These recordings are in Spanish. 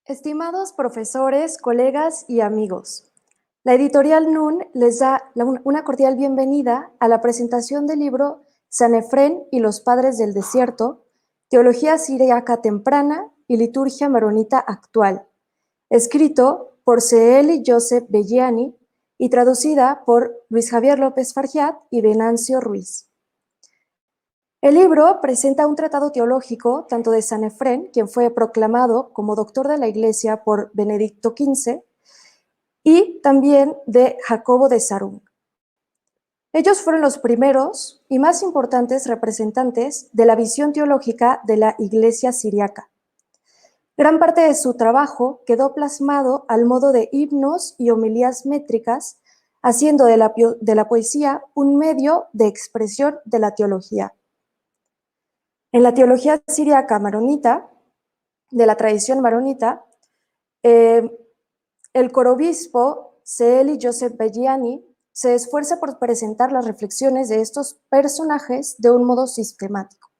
Estimados profesores, colegas y amigos, la editorial NUN les da una cordial bienvenida a la presentación del libro Sanefrén y los padres del desierto, Teología siríaca temprana y liturgia maronita actual, escrito por Seeli Joseph Belliani y traducida por Luis Javier López Fargiat y Venancio Ruiz. El libro presenta un tratado teológico tanto de Sanefrén, quien fue proclamado como doctor de la Iglesia por Benedicto XV, y también de Jacobo de Sarung. Ellos fueron los primeros y más importantes representantes de la visión teológica de la Iglesia siríaca. Gran parte de su trabajo quedó plasmado al modo de himnos y homilías métricas, haciendo de la poesía un medio de expresión de la teología. En la teología siríaca maronita, de la tradición maronita, el corobispo Seeli Joseph Belliani se esfuerza por presentar las reflexiones de estos personajes de un modo sistemático.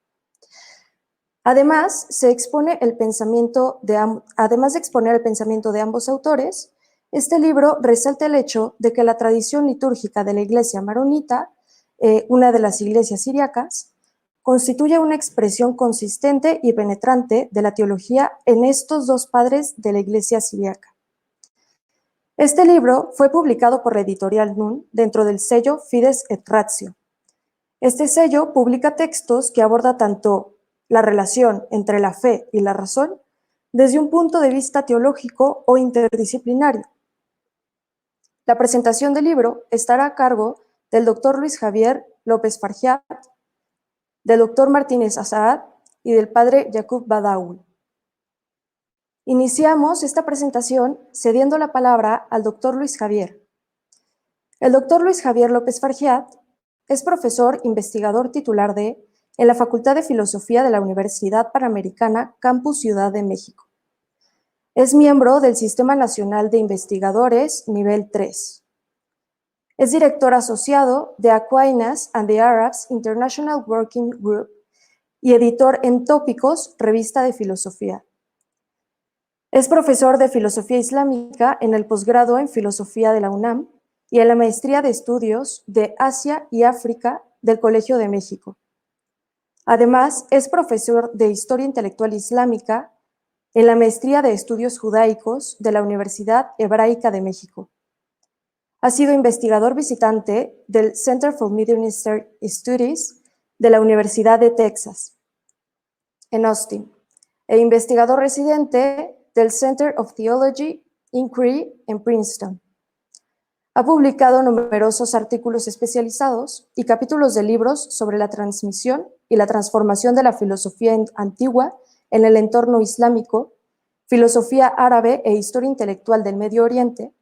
Además de exponer el pensamiento de ambos autores, este libro resalta el hecho de que la tradición litúrgica de la iglesia maronita, una de las iglesias siríacas, constituye una expresión consistente y penetrante de la teología en estos dos padres de la iglesia siríaca. Este libro fue publicado por la editorial NUN dentro del sello Fides et Ratio. Este sello publica textos que aborda tanto la relación entre la fe y la razón desde un punto de vista teológico o interdisciplinario. La presentación del libro estará a cargo del doctor Luis Javier López Fargiat, del doctor Martínez Azad y del padre Yaqub Badawi. Iniciamos esta presentación cediendo la palabra al doctor Luis Javier. El doctor Luis Javier López Fargiat es profesor investigador titular en la Facultad de Filosofía de la Universidad Panamericana, Campus Ciudad de México. Es miembro del Sistema Nacional de Investigadores Nivel 3. Es director asociado de Aquinas and the Arabs International Working Group y editor en Tópicos, revista de filosofía. Es profesor de Filosofía Islámica en el posgrado en Filosofía de la UNAM y en la Maestría de Estudios de Asia y África del Colegio de México. Además, es profesor de Historia Intelectual Islámica en la Maestría de Estudios Judaicos de la Universidad Hebraica de México. Ha sido investigador visitante del Center for Middle Eastern Studies de la Universidad de Texas, en Austin, e investigador residente del Center of Theology Inquiry en Princeton. Ha publicado numerosos artículos especializados y capítulos de libros sobre la transmisión y la transformación de la filosofía antigua en el entorno islámico, filosofía árabe e historia intelectual del Medio Oriente,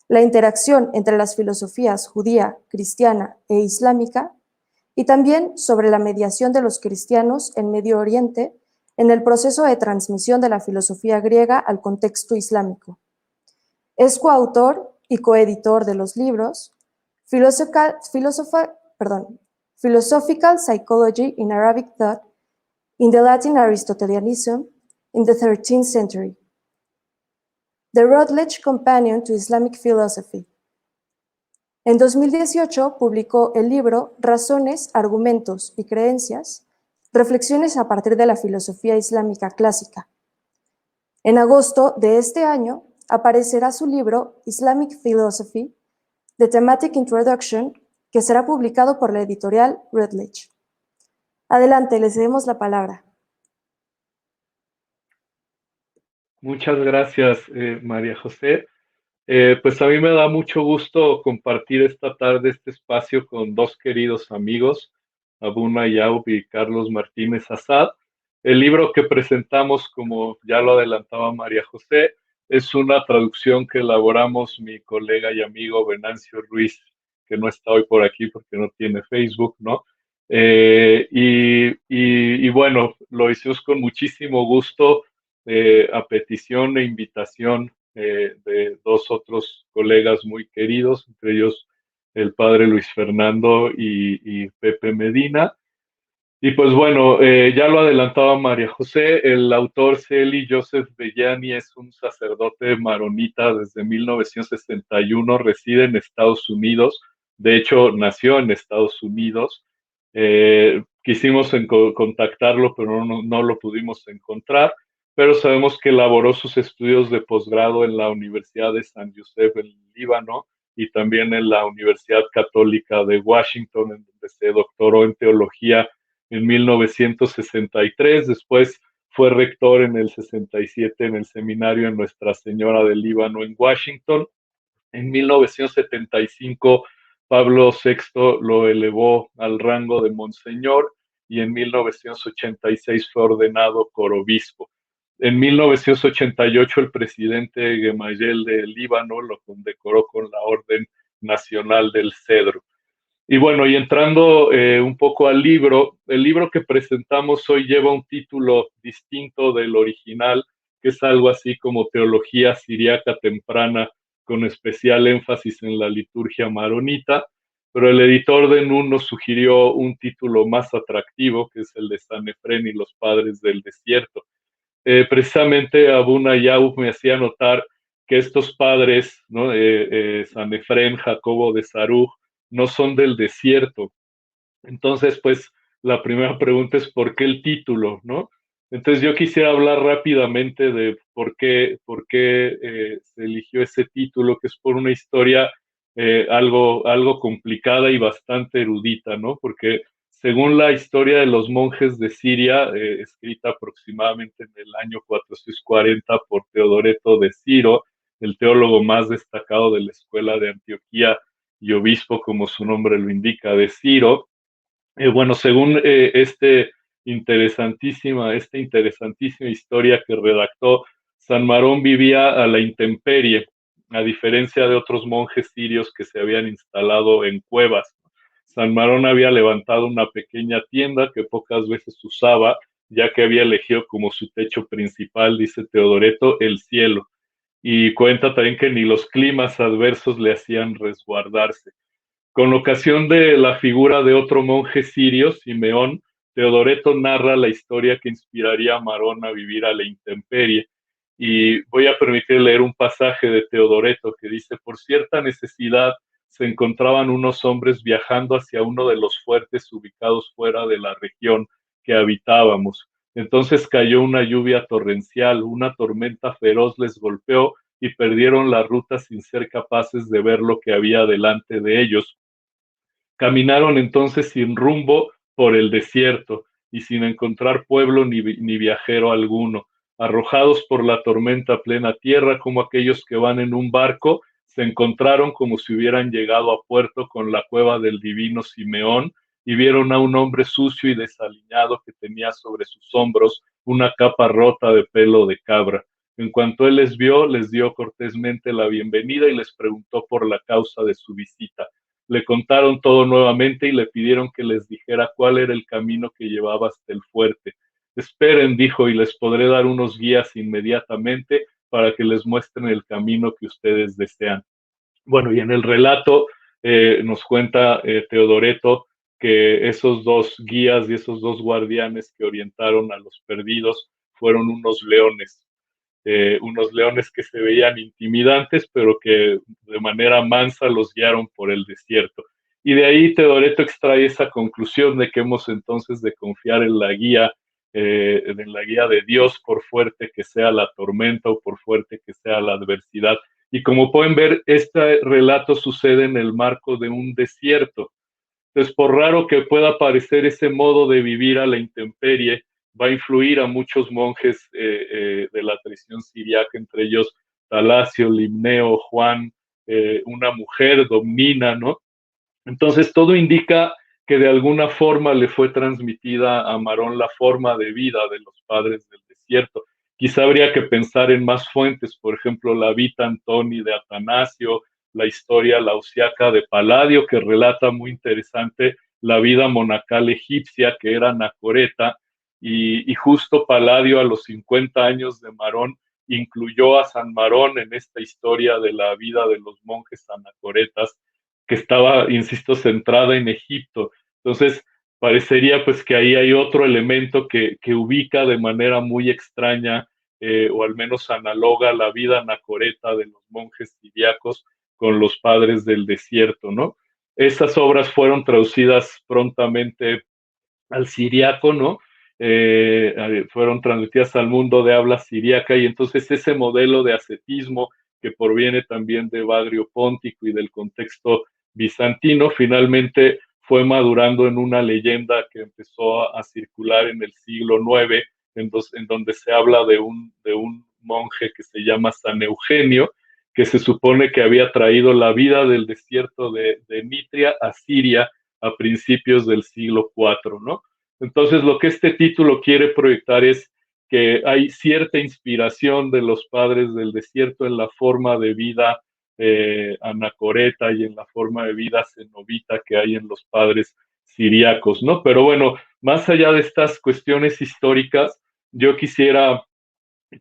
la interacción entre las filosofías judía, cristiana e islámica, y también sobre la mediación de los cristianos en Medio Oriente en el proceso de transmisión de la filosofía griega al contexto islámico. Es coautor y coeditor de los libros Philosophical Psychology in Arabic Thought, in the Latin Aristotelianism in the 13th Century, The Routledge Companion to Islamic Philosophy. En 2018 publicó el libro Razones, Argumentos y Creencias, reflexiones a partir de la filosofía islámica clásica. En agosto de este año aparecerá su libro Islamic Philosophy, The Thematic Introduction, que será publicado por la editorial Routledge. Adelante, les cedemos la palabra. Muchas gracias, María José. Pues a mí me da mucho gusto compartir esta tarde este espacio con dos queridos amigos, Abuna Yaub y Carlos Martínez Azad. El libro que presentamos, como ya lo adelantaba María José, es una traducción que elaboramos mi colega y amigo Venancio Ruiz, que no está hoy por aquí porque no tiene Facebook, ¿no? Y bueno, lo hicimos con muchísimo gusto, a petición e invitación de dos otros colegas muy queridos, entre ellos el padre Luis Fernando y Pepe Medina. Y pues bueno, ya lo adelantaba María José, el autor Celi Joseph Bellani es un sacerdote maronita desde 1961, reside en Estados Unidos, de hecho nació en Estados Unidos. Quisimos contactarlo, pero no lo pudimos encontrar, pero sabemos que elaboró sus estudios de posgrado en la Universidad de San José en Líbano y también en la Universidad Católica de Washington, en donde se doctoró en teología en 1963, después fue rector en el 67 en el seminario en Nuestra Señora del Líbano en Washington. En 1975 Pablo VI lo elevó al rango de monseñor y en 1986 fue ordenado corobispo. En 1988 el presidente Gemayel de Líbano lo condecoró con la Orden Nacional del Cedro. Y bueno, y entrando un poco al libro, el libro que presentamos hoy lleva un título distinto del original, que es algo así como Teología Siriaca Temprana, con especial énfasis en la liturgia maronita, pero el editor de NUN nos sugirió un título más atractivo, que es el de Sanefrén y los Padres del Desierto. Precisamente Abuna Yau me hacía notar que estos padres, ¿no? Sanefrén, Jacobo de Saruj, no son del desierto. Entonces, pues la primera pregunta es ¿por qué el título, no? Entonces yo quisiera hablar rápidamente de por qué se eligió ese título, que es por una historia algo complicada y bastante erudita, ¿no? Porque según la historia de los monjes de Siria, escrita aproximadamente en el año 440 por Teodoreto de Ciro, el teólogo más destacado de la escuela de Antioquía y obispo, como su nombre lo indica, de Ciro. Bueno, según esta interesantísima historia que redactó, San Marón vivía a la intemperie, a diferencia de otros monjes sirios que se habían instalado en cuevas. San Marón había levantado una pequeña tienda que pocas veces usaba, ya que había elegido como su techo principal, dice Teodoreto, el cielo. Y cuenta también que ni los climas adversos le hacían resguardarse. Con ocasión de la figura de otro monje sirio, Simeón, Teodoreto narra la historia que inspiraría a Marón a vivir a la intemperie. Y voy a permitir leer un pasaje de Teodoreto que dice, por cierta necesidad se encontraban unos hombres viajando hacia uno de los fuertes ubicados fuera de la región que habitábamos. Entonces cayó una lluvia torrencial, una tormenta feroz les golpeó y perdieron la ruta sin ser capaces de ver lo que había delante de ellos. Caminaron entonces sin rumbo por el desierto y sin encontrar pueblo ni viajero alguno, arrojados por la tormenta a plena tierra como aquellos que van en un barco, se encontraron como si hubieran llegado a puerto con la cueva del divino Simeón y vieron a un hombre sucio y desaliñado que tenía sobre sus hombros una capa rota de pelo de cabra. En cuanto él les vio, les dio cortésmente la bienvenida y les preguntó por la causa de su visita. Le contaron todo nuevamente y le pidieron que les dijera cuál era el camino que llevaba hasta el fuerte. Esperen, dijo, y les podré dar unos guías inmediatamente para que les muestren el camino que ustedes desean. Bueno, y en el relato nos cuenta Teodoreto que esos dos guías y esos dos guardianes que orientaron a los perdidos fueron unos leones que se veían intimidantes, pero que de manera mansa los guiaron por el desierto. Y de ahí Teodoreto extrae esa conclusión de que hemos entonces de confiar en la guía de Dios, por fuerte que sea la tormenta o por fuerte que sea la adversidad. Y como pueden ver, este relato sucede en el marco de un desierto. Entonces, por raro que pueda parecer ese modo de vivir a la intemperie, va a influir a muchos monjes de la tradición siriaca, entre ellos Talasio, Limneo, Juan, una mujer, Domnina, ¿no? Entonces, todo indica que de alguna forma le fue transmitida a Marón la forma de vida de los padres del desierto. Quizá habría que pensar en más fuentes, por ejemplo, la Vita Antoni de Atanasio, la historia lausiaca de Paladio, que relata muy interesante la vida monacal egipcia, que era anacoreta, y justo Paladio a los 50 años de Marón incluyó a San Marón en esta historia de la vida de los monjes anacoretas que estaba, insisto, centrada en Egipto. Entonces, parecería pues que ahí hay otro elemento que ubica de manera muy extraña, o al menos analoga, la vida anacoreta de los monjes siriacos con los padres del desierto, ¿no? Estas obras fueron traducidas prontamente al siriaco, ¿no? Fueron transmitidas al mundo de habla siriaca, y entonces ese modelo de ascetismo que proviene también de Bagrio Póntico y del contexto bizantino, finalmente fue madurando en una leyenda que empezó a circular en el siglo IX, en donde se habla de un monje que se llama San Eugenio, que se supone que había traído la vida del desierto de Nitria a Siria a principios del siglo IV, ¿no? Entonces, lo que este título quiere proyectar es que hay cierta inspiración de los padres del desierto en la forma de vida anacoreta y en la forma de vida cenobita que hay en los padres siriacos, ¿no? Pero bueno, más allá de estas cuestiones históricas, yo quisiera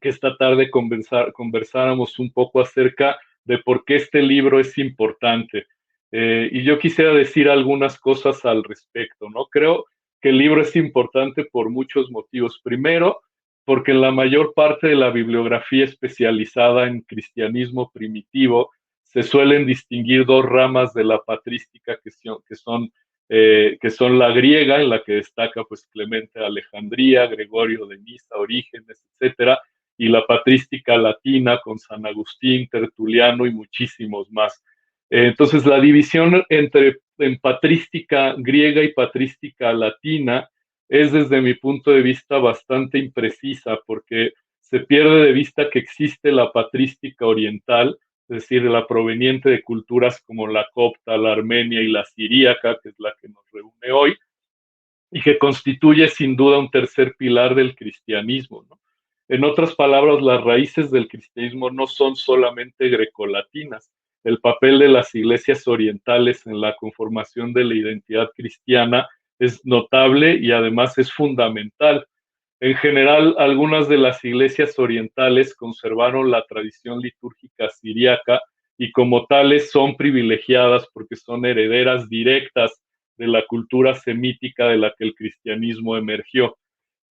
que esta tarde conversáramos un poco acerca de por qué este libro es importante. Y yo quisiera decir algunas cosas al respecto, ¿no? Creo que el libro es importante por muchos motivos. Primero, porque en la mayor parte de la bibliografía especializada en cristianismo primitivo se suelen distinguir dos ramas de la patrística que son la griega, en la que destaca pues Clemente de Alejandría, Gregorio de Nisa, Orígenes, etcétera, y la patrística latina con San Agustín, Tertuliano y muchísimos más. Entonces, la división en patrística griega y patrística latina es, desde mi punto de vista, bastante imprecisa, porque se pierde de vista que existe la patrística oriental, es decir, la proveniente de culturas como la copta, la armenia y la siríaca, que es la que nos reúne hoy, y que constituye sin duda un tercer pilar del cristianismo, ¿no? En otras palabras, las raíces del cristianismo no son solamente grecolatinas. El papel de las iglesias orientales en la conformación de la identidad cristiana es notable y además es fundamental. En general, algunas de las iglesias orientales conservaron la tradición litúrgica siríaca y como tales son privilegiadas porque son herederas directas de la cultura semítica de la que el cristianismo emergió.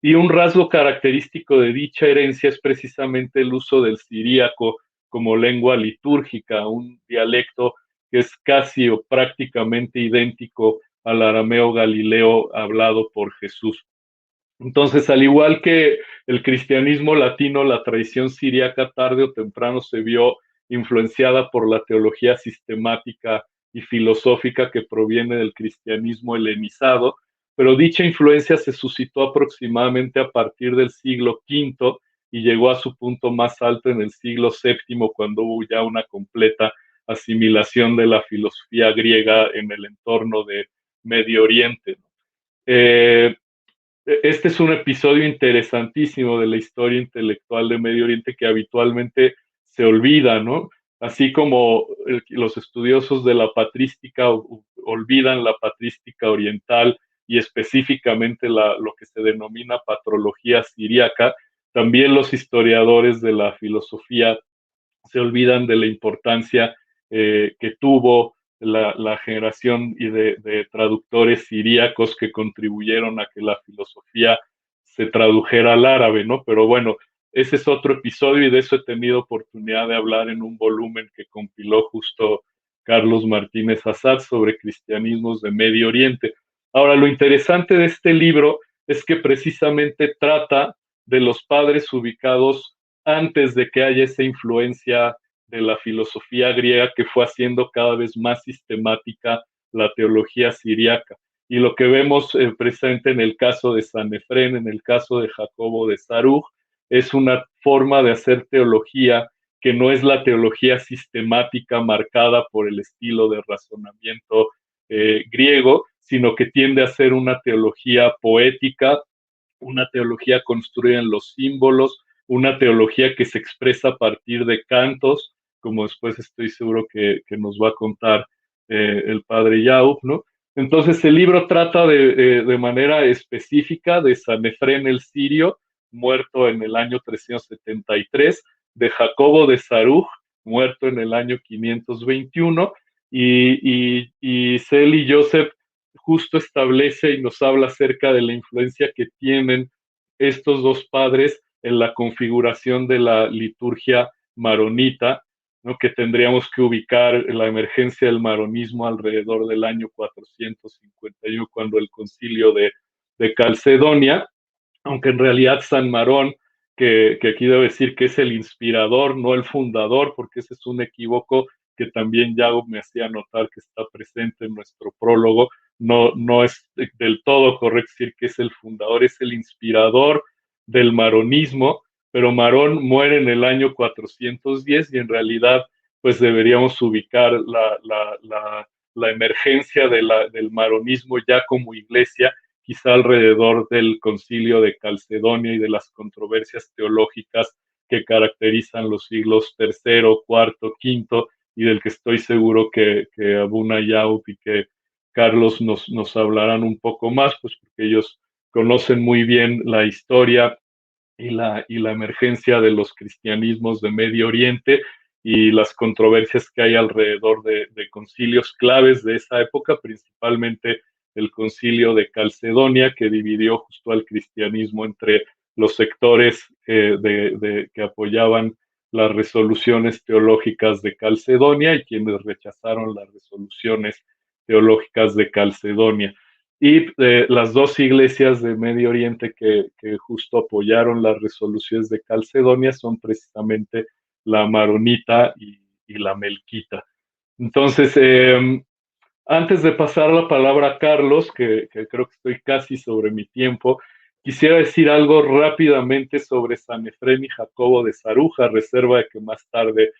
Y un rasgo característico de dicha herencia es precisamente el uso del siríaco como lengua litúrgica, un dialecto que es casi o prácticamente idéntico al arameo galileo hablado por Jesús. Entonces, al igual que el cristianismo latino, la tradición siríaca tarde o temprano se vio influenciada por la teología sistemática y filosófica que proviene del cristianismo helenizado, pero dicha influencia se suscitó aproximadamente a partir del siglo V y llegó a su punto más alto en el siglo VII, cuando hubo ya una completa asimilación de la filosofía griega en el entorno de Medio Oriente. Eh, este es un episodio interesantísimo de la historia intelectual de Medio Oriente que habitualmente se olvida, ¿no? Así como los estudiosos de la patrística olvidan la patrística oriental y específicamente lo que se denomina patrología siríaca, también los historiadores de la filosofía se olvidan de la importancia que tuvo la generación de traductores siríacos que contribuyeron a que la filosofía se tradujera al árabe, ¿no? Pero bueno, ese es otro episodio y de eso he tenido oportunidad de hablar en un volumen que compiló justo Carlos Martínez Azad sobre cristianismos de Medio Oriente. Ahora, lo interesante de este libro es que precisamente trata de los padres ubicados antes de que haya esa influencia de la filosofía griega que fue haciendo cada vez más sistemática la teología siriaca. Y lo que vemos presente en el caso de Sanefrén, en el caso de Jacobo de Saruj, es una forma de hacer teología que no es la teología sistemática marcada por el estilo de razonamiento griego, sino que tiende a ser una teología poética, una teología construida en los símbolos, una teología que se expresa a partir de cantos, como después estoy seguro que nos va a contar el padre Yaub, ¿no? Entonces el libro trata de manera específica de Sanefrén el sirio, muerto en el año 373, de Jacobo de Saruj, muerto en el año 521, y Sel y Joseph justo establece y nos habla acerca de la influencia que tienen estos dos padres en la configuración de la liturgia maronita, ¿no? Que tendríamos que ubicar la emergencia del maronismo alrededor del año 451, cuando el concilio de Calcedonia, aunque en realidad San Marón, que aquí debo decir que es el inspirador, no el fundador, porque ese es un equívoco que también ya me hacía notar que está presente en nuestro prólogo. No es del todo correcto decir que es el fundador, es el inspirador del maronismo, pero Marón muere en el año 410 y en realidad pues deberíamos ubicar la emergencia del maronismo ya como iglesia quizá alrededor del concilio de Calcedonia y de las controversias teológicas que caracterizan los siglos tercero, cuarto, quinto, y del que estoy seguro que Abuna Yaub y que Carlos nos hablarán un poco más, pues porque ellos conocen muy bien la historia y la emergencia de los cristianismos de Medio Oriente y las controversias que hay alrededor de concilios claves de esa época, principalmente el concilio de Calcedonia, que dividió justo al cristianismo entre los sectores que apoyaban las resoluciones teológicas de Calcedonia y quienes rechazaron las resoluciones teológicas de Calcedonia. Y las dos iglesias de Medio Oriente que justo apoyaron las resoluciones de Calcedonia son precisamente la maronita y la melquita. Entonces, antes de pasar la palabra a Carlos, que creo que estoy casi sobre mi tiempo, quisiera decir algo rápidamente sobre San Efrén y Jacobo de Saruja, a reserva de que más tarde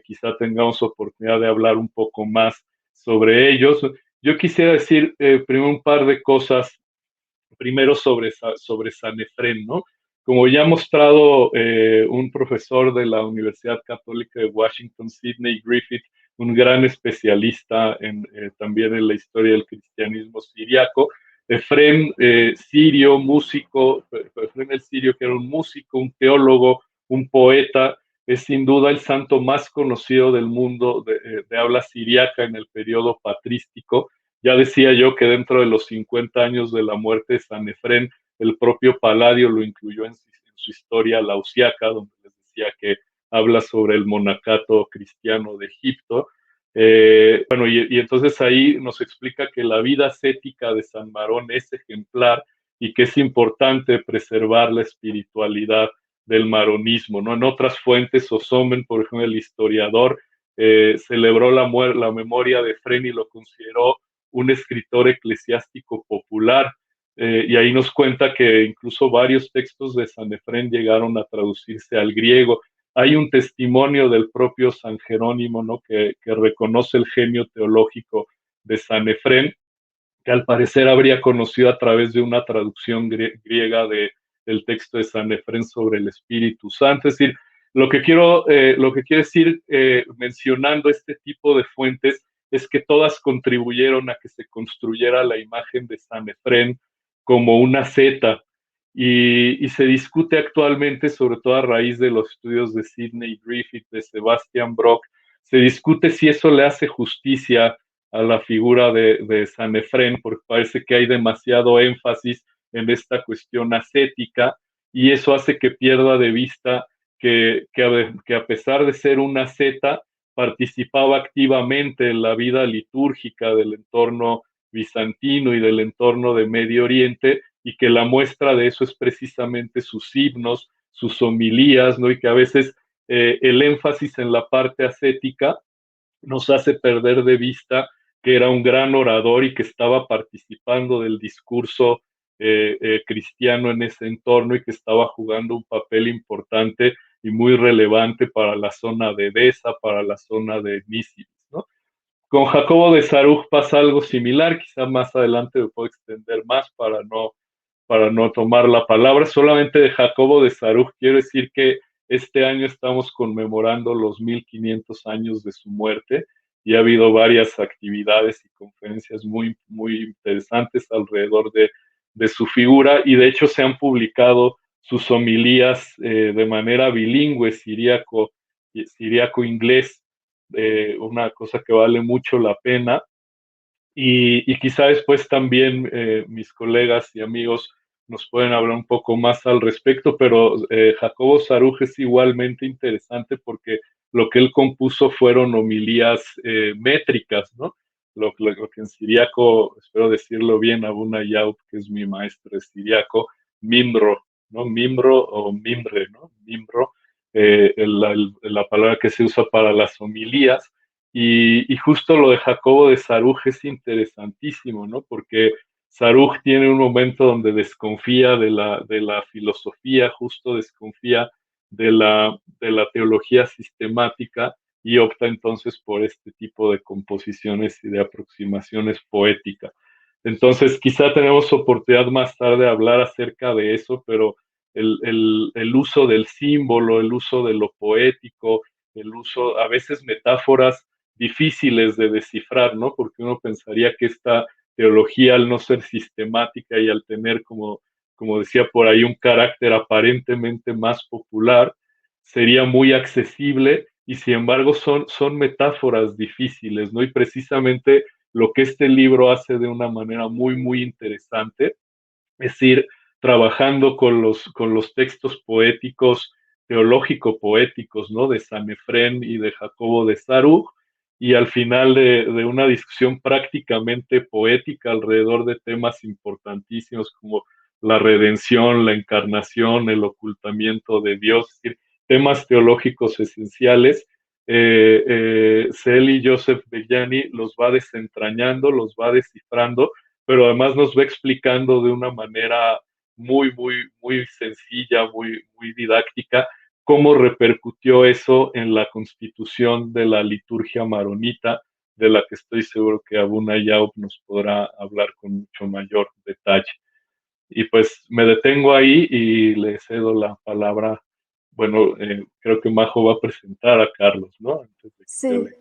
quizá tengamos oportunidad de hablar un poco más sobre ellos. Yo quisiera decir primero un par de cosas, primero sobre San Efrén, ¿no? Como ya ha mostrado un profesor de la Universidad Católica de Washington, Sidney Griffith, un gran especialista también en la historia del cristianismo siriaco, Efrén sirio, músico, Efrén el sirio, que era un músico, un teólogo, un poeta, es sin duda el santo más conocido del mundo de habla siriaca en el periodo patrístico. Ya decía yo que dentro de los 50 años de la muerte de San Efrén, el propio Palladio lo incluyó en su historia lausiaca, donde les decía que habla sobre el monacato cristiano de Egipto. Bueno, y entonces ahí nos explica que la vida ascética de San Marón es ejemplar y que es importante preservar la espiritualidad del maronismo, ¿no? En otras fuentes, Osomen, por ejemplo, el historiador, celebró la memoria de Efrén y lo consideró un escritor eclesiástico popular, y ahí nos cuenta que incluso varios textos de San Efrén llegaron a traducirse al griego. Hay un testimonio del propio San Jerónimo, ¿no? que reconoce el genio teológico de San Efrén, que al parecer habría conocido a través de una traducción griega del texto de San Efrén sobre el Espíritu Santo. Es decir, lo que quiero decir mencionando este tipo de fuentes es que todas contribuyeron a que se construyera la imagen de San Efrén como una zeta y se discute actualmente, sobre todo a raíz de los estudios de Sidney Griffith, de Sebastian Brock, se discute si eso le hace justicia a la figura de San Efrén, porque parece que hay demasiado énfasis en esta cuestión ascética y eso hace que pierda de vista que a pesar de ser una asceta, participaba activamente en la vida litúrgica del entorno bizantino y del entorno de Medio Oriente, y que la muestra de eso es precisamente sus himnos, sus homilías, ¿no? Y que a veces el énfasis en la parte ascética nos hace perder de vista que era un gran orador y que estaba participando del discurso cristiano en ese entorno y que estaba jugando un papel importante y muy relevante para la zona de Edesa, para la zona de Nisibis, ¿no? Con Jacobo de Saruj pasa algo similar, quizá más adelante me puedo extender más para no tomar la palabra. Solamente de Jacobo de Saruj quiero decir que este año estamos conmemorando los 1500 años de su muerte y ha habido varias actividades y conferencias muy interesantes alrededor de su figura y de hecho se han publicado sus homilías de manera bilingüe, siriaco-inglés, una cosa que vale mucho la pena. y quizá después también mis colegas y amigos nos pueden hablar un poco más al respecto, pero Jacobo Saruj es igualmente interesante porque lo que él compuso fueron homilías métricas, ¿no? Lo que en siríaco, espero decirlo bien, Abuna Yaub, que es mi maestro de siríaco, Mimro, ¿no? Mimro o Mimre, ¿no? Mimro, la palabra que se usa para las homilías. Y justo lo de Jacobo de Saruj es interesantísimo, ¿no? Porque Saruj tiene un momento donde desconfía de la filosofía, justo desconfía de la teología sistemática y opta entonces por este tipo de composiciones y de aproximaciones poéticas. Entonces, quizá tenemos oportunidad más tarde de hablar acerca de eso, pero el uso del símbolo, el uso de lo poético, el uso, a veces metáforas difíciles de descifrar, ¿no? Porque uno pensaría que esta teología, al no ser sistemática y al tener, como decía por ahí, un carácter aparentemente más popular, sería muy accesible y sin embargo son metáforas difíciles, ¿no? Y precisamente lo que este libro hace de una manera muy, muy interesante es ir trabajando con los textos poéticos, teológico-poéticos, ¿no? De Sanefrén y de Jacobo de Saruj, y al final de una discusión prácticamente poética alrededor de temas importantísimos como la redención, la encarnación, el ocultamiento de Dios, es decir, temas teológicos esenciales. Celi Joseph Bellani los va desentrañando, los va descifrando, pero además nos va explicando de una manera muy, muy, muy sencilla, muy, muy didáctica, cómo repercutió eso en la constitución de la liturgia maronita, de la que estoy seguro que Abuna Yaub nos podrá hablar con mucho mayor detalle. Y pues me detengo ahí y le cedo la palabra. Bueno, creo que Majo va a presentar a Carlos, ¿no? Antes de que yo le Sí,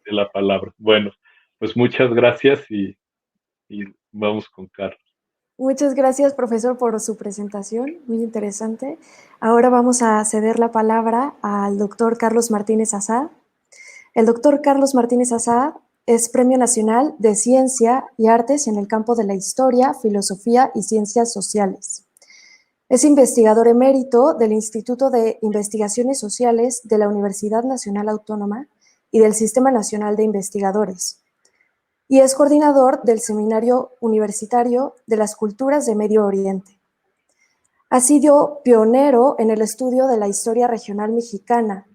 dé la palabra. Bueno, pues muchas gracias y vamos con Carlos. muchas gracias, profesor, por su presentación, muy interesante. Ahora vamos a ceder la palabra al doctor Carlos Martínez Azad. El doctor Carlos Martínez Azad es Premio Nacional de Ciencia y Artes en el campo de la Historia, Filosofía y Ciencias Sociales. Es investigador emérito del Instituto de Investigaciones Sociales de la Universidad Nacional Autónoma y del Sistema Nacional de Investigadores, y es coordinador del Seminario Universitario de las Culturas de Medio Oriente. Ha sido pionero en el estudio de la historia regional mexicana.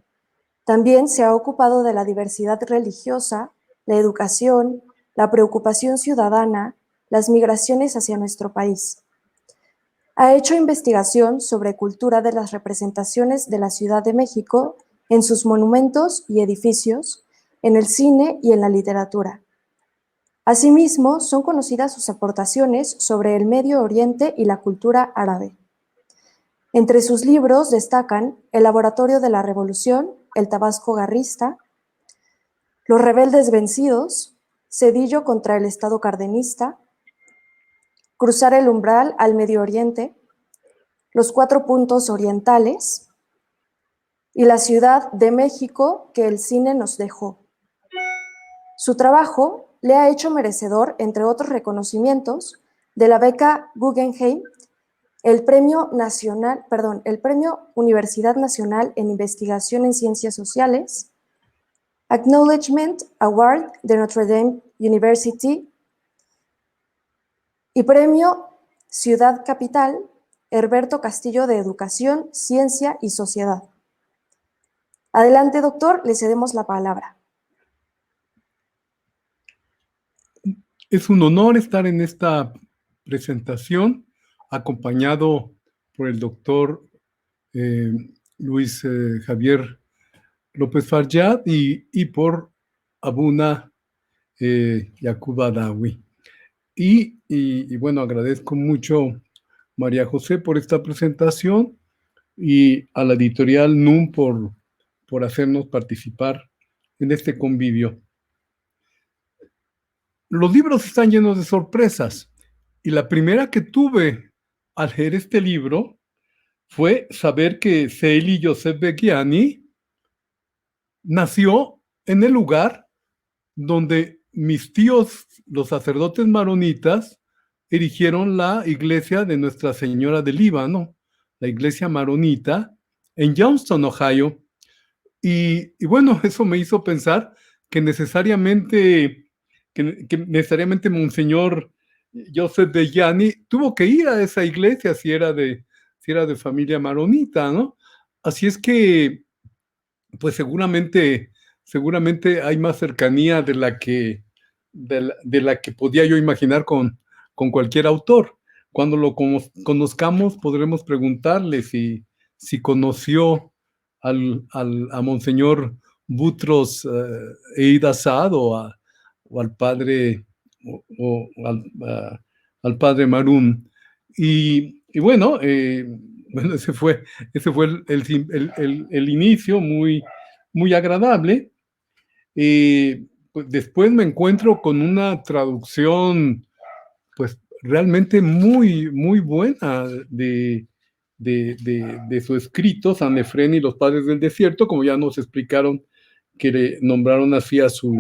También se ha ocupado de la diversidad religiosa, la educación, la preocupación ciudadana, las migraciones hacia nuestro país. Ha hecho investigación sobre cultura de las representaciones de la Ciudad de México en sus monumentos y edificios, en el cine y en la literatura. Asimismo, son conocidas sus aportaciones sobre el Medio Oriente y la cultura árabe. Entre sus libros destacan El Laboratorio de la Revolución, El Tabasco Garrista, Los Rebeldes Vencidos, Cedillo contra el Estado Cardenista, Cruzar el Umbral al Medio Oriente, Los Cuatro Puntos Orientales y La Ciudad de México que el cine nos dejó. Su trabajo le ha hecho merecedor, entre otros reconocimientos, de la beca Guggenheim, el Premio Universidad Nacional en Investigación en Ciencias Sociales, Acknowledgement Award de Notre Dame University y Premio Ciudad Capital Herberto Castillo de Educación, Ciencia y Sociedad. Adelante, doctor, le cedemos la palabra. Es un honor estar en esta presentación, acompañado por el doctor Luis Javier López Farjad y por Abuna Yacuba Dawi. Y bueno, agradezco mucho, María José, por esta presentación y a la editorial NUM por hacernos participar en este convivio. Los libros están llenos de sorpresas y la primera que tuve al leer este libro fue saber que Celi Joseph Begiani nació en el lugar donde mis tíos, los sacerdotes maronitas, erigieron la iglesia de Nuestra Señora del Líbano, la iglesia maronita, en Johnston, Ohio. Y bueno, eso me hizo pensar que necesariamente, necesariamente Monseñor Joseph Begiani tuvo que ir a esa iglesia si era de familia maronita, ¿no? Así es que, pues seguramente hay más cercanía de la que podía yo imaginar con cualquier autor. Cuando lo conozcamos, podremos preguntarle si conoció a Monseñor Butros Eid Saad o al padre al padre Marún. Y bueno, bueno, ese fue el inicio muy agradable. Pues después me encuentro con una traducción pues realmente muy buena de su escrito, San Efrén y los Padres del Desierto, como ya nos explicaron que le nombraron así a su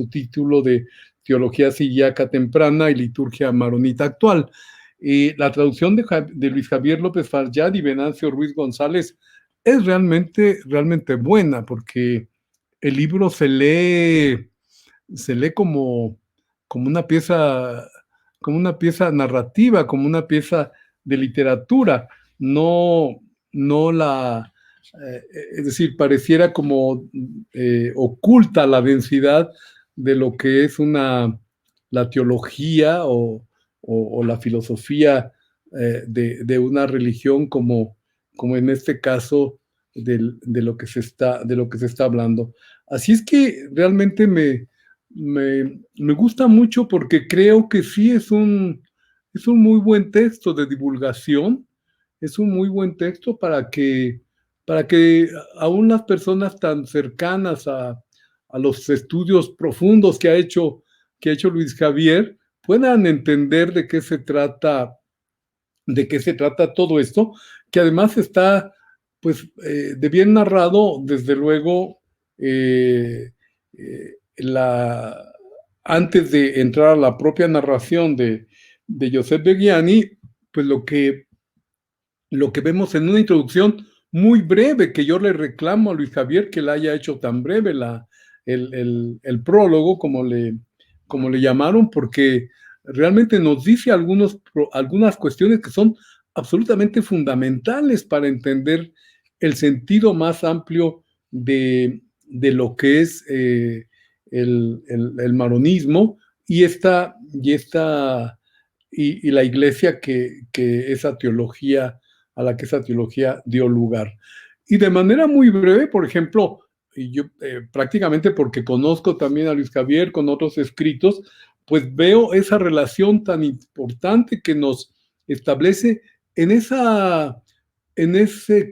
título de Teología Siríaca Temprana y Liturgia Maronita Actual. La traducción de Luis Javier López Farjad y Venancio Ruiz González es realmente buena, porque el libro se lee como una pieza narrativa, como una pieza de literatura, no es decir, pareciera como oculta la densidad de lo que es la teología o la filosofía de una religión, como en este caso de lo que se está hablando. Así es que realmente me gusta mucho, porque creo que sí es un muy buen texto de divulgación, es un muy buen texto para que aún las personas tan cercanas a los estudios profundos que ha hecho Luis Javier puedan entender de qué se trata todo esto, que además está pues de bien narrado, desde luego. Antes de entrar a la propia narración de Joseph Begiani, pues lo que vemos en una introducción muy breve, que yo le reclamo a Luis Javier que la haya hecho tan breve, el prólogo, como le llamaron, porque realmente nos dice algunas cuestiones que son absolutamente fundamentales para entender el sentido más amplio de lo que es el maronismo y la iglesia a la que esa teología dio lugar. Y de manera muy breve, por ejemplo, yo prácticamente porque conozco también a Luis Javier con otros escritos, pues veo esa relación tan importante que nos establece en ese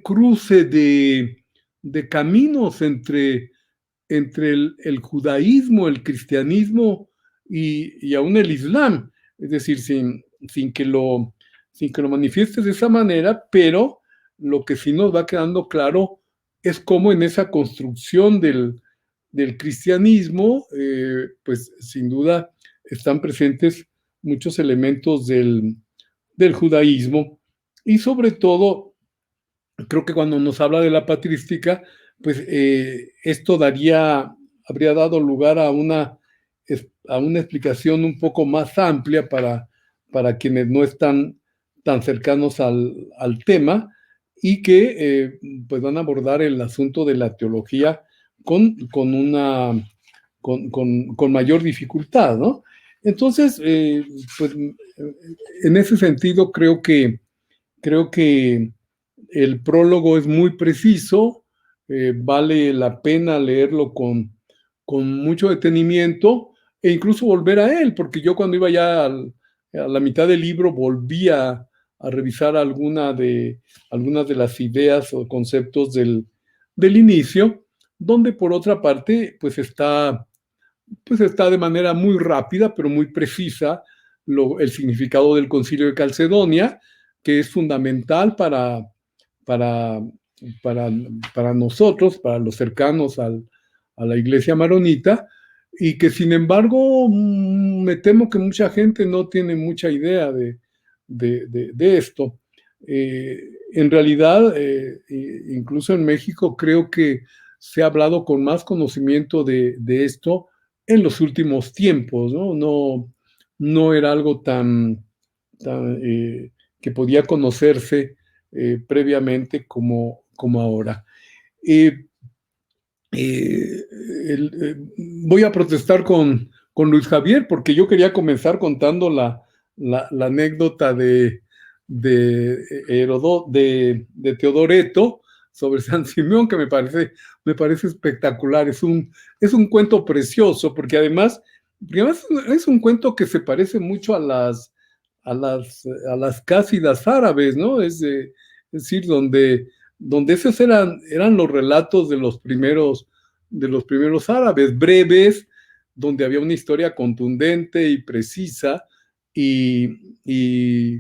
cruce de caminos entre el judaísmo, el cristianismo y aún el islam. Es decir, sin que lo manifiestes de esa manera, pero lo que sí nos va quedando claro es cómo en esa construcción del cristianismo, pues sin duda están presentes muchos elementos del judaísmo, y sobre todo, creo que cuando nos habla de la patrística, pues esto habría dado lugar a una explicación un poco más amplia para quienes no están tan cercanos al tema, y que pues van a abordar el asunto de la teología con mayor dificultad, ¿no? Entonces, pues en ese sentido creo que el prólogo es muy preciso, vale la pena leerlo con mucho detenimiento, e incluso volver a él, porque yo cuando iba ya a la mitad del libro volvía a revisar algunas de las ideas o conceptos del inicio, donde por otra parte pues está de manera muy rápida pero muy precisa el significado del Concilio de Calcedonia, que es fundamental para nosotros, para los cercanos a la iglesia maronita, y que sin embargo me temo que mucha gente no tiene mucha idea de esto. En realidad, incluso en México, creo que se ha hablado con más conocimiento de esto en los últimos tiempos, ¿no? No era algo tan que podía conocerse previamente como ahora. Eh, Voy a protestar con Luis Javier porque yo quería comenzar contando la anécdota de Teodoreto sobre San Simeón, que me parece espectacular. Es un cuento precioso porque además es un cuento que se parece mucho a las cásidas árabes, ¿no? Es decir, donde esos eran los relatos de los primeros árabes, breves, donde había una historia contundente y precisa y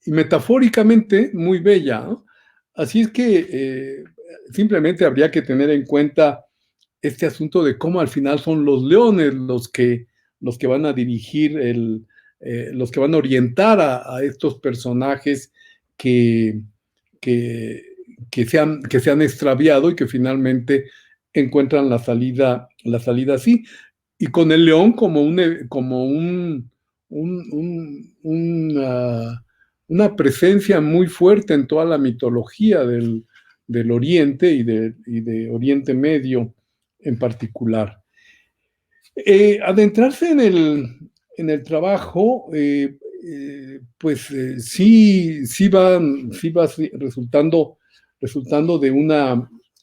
metafóricamente muy bella, ¿no? Así es que simplemente habría que tener en cuenta este asunto de cómo al final son los leones los que van a dirigir los que van a orientar a estos personajes que, que, que se han extraviado y que finalmente encuentran la salida así. Y con el león como una presencia muy fuerte en toda la mitología del Oriente y de Oriente Medio en particular. Adentrarse en el trabajo, pues sí va resultando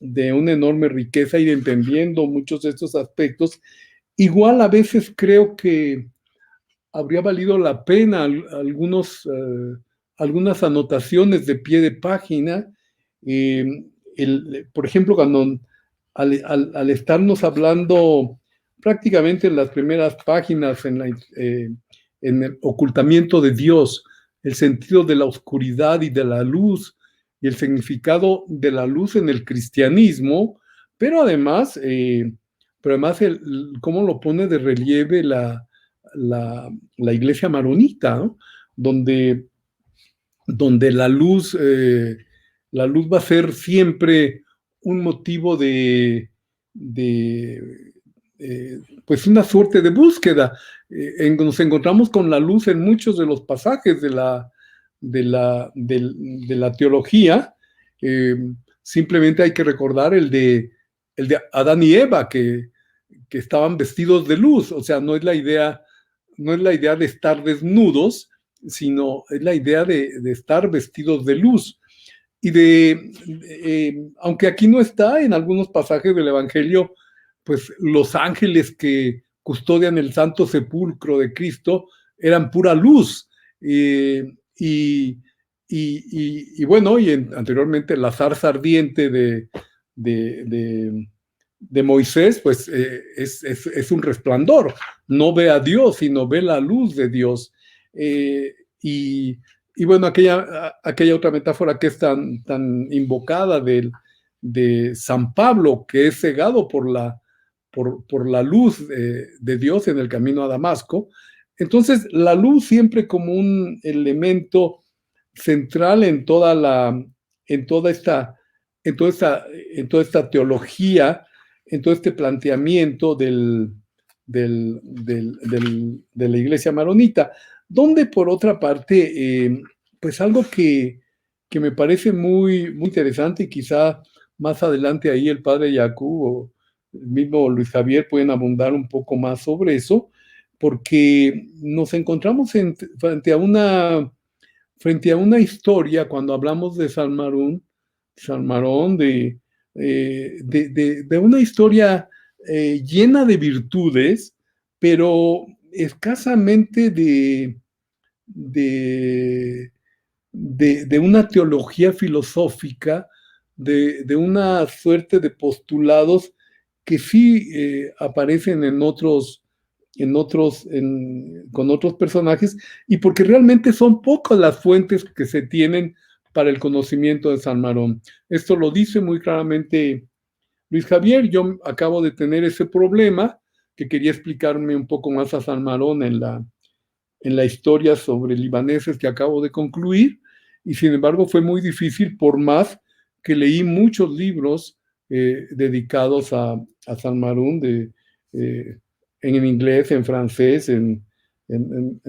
de una enorme riqueza y de entendiendo muchos de estos aspectos. Igual a veces creo que habría valido la pena algunas anotaciones de pie de página. Por ejemplo, cuando al estarnos hablando prácticamente en las primeras páginas en el ocultamiento de Dios, el sentido de la oscuridad y de la luz y el significado de la luz en el cristianismo, pero además cómo lo pone de relieve la iglesia maronita, ¿no? Donde la luz va a ser siempre un motivo pues una suerte de búsqueda. Nos encontramos con la luz en muchos de los pasajes de la teología. Simplemente hay que recordar el de Adán y Eva, que estaban vestidos de luz. O sea, no es la idea de estar desnudos, sino es la idea de estar vestidos de luz. Y aunque aquí no está, en algunos pasajes del Evangelio, pues los ángeles que custodian el santo sepulcro de Cristo eran pura luz. Y bueno, anteriormente la zarza ardiente de Moisés, pues es un resplandor. No ve a Dios, sino ve la luz de Dios. Y bueno, aquella otra metáfora que es tan invocada de San Pablo, que es cegado por la luz de Dios en el camino a Damasco. Entonces, la luz siempre como un elemento central en toda esta teología, en todo este planteamiento de la iglesia maronita, donde por otra parte, pues algo que me parece muy, muy interesante, y quizá más adelante ahí el padre Yacu o el mismo Luis Javier pueden abundar un poco más sobre eso, porque nos encontramos frente a una historia, cuando hablamos de San Marón, de una historia llena de virtudes, pero escasamente de una teología filosófica, de una suerte de postulados que sí aparecen con otros personajes, y porque realmente son pocas las fuentes que se tienen para el conocimiento de San Marón. Esto lo dice muy claramente Luis Javier. Yo acabo de tener ese problema que quería explicarme un poco más a Salmarón en la historia sobre libaneses que acabo de concluir, y sin embargo fue muy difícil por más que leí muchos libros dedicados a Salmarón, en inglés, en francés, en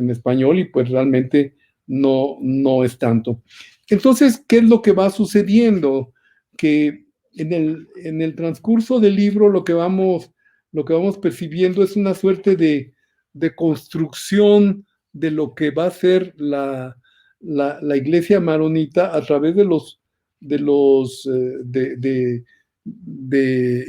español, y pues realmente no es tanto. Entonces, ¿qué es lo que va sucediendo? Que en el transcurso del libro lo que vamos percibiendo es una suerte de construcción de lo que va a ser la iglesia maronita a través de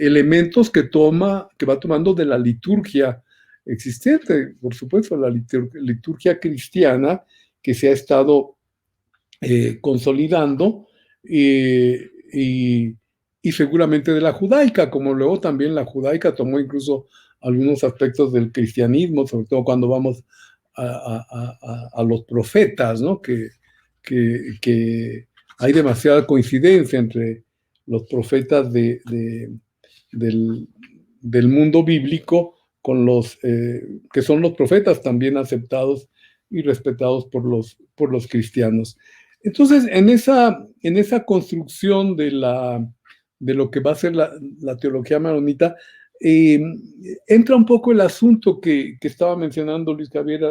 elementos que va tomando de la liturgia existente, por supuesto, la liturgia cristiana que se ha estado consolidando, y seguramente de la judaica, como luego también la judaica tomó incluso algunos aspectos del cristianismo, sobre todo cuando vamos a los profetas, ¿no? Que hay demasiada coincidencia entre los profetas del mundo bíblico con los que son los profetas también aceptados y respetados por los cristianos. Entonces, en esa construcción de lo que va a ser la teología maronita, entra un poco el asunto que estaba mencionando Luis Javier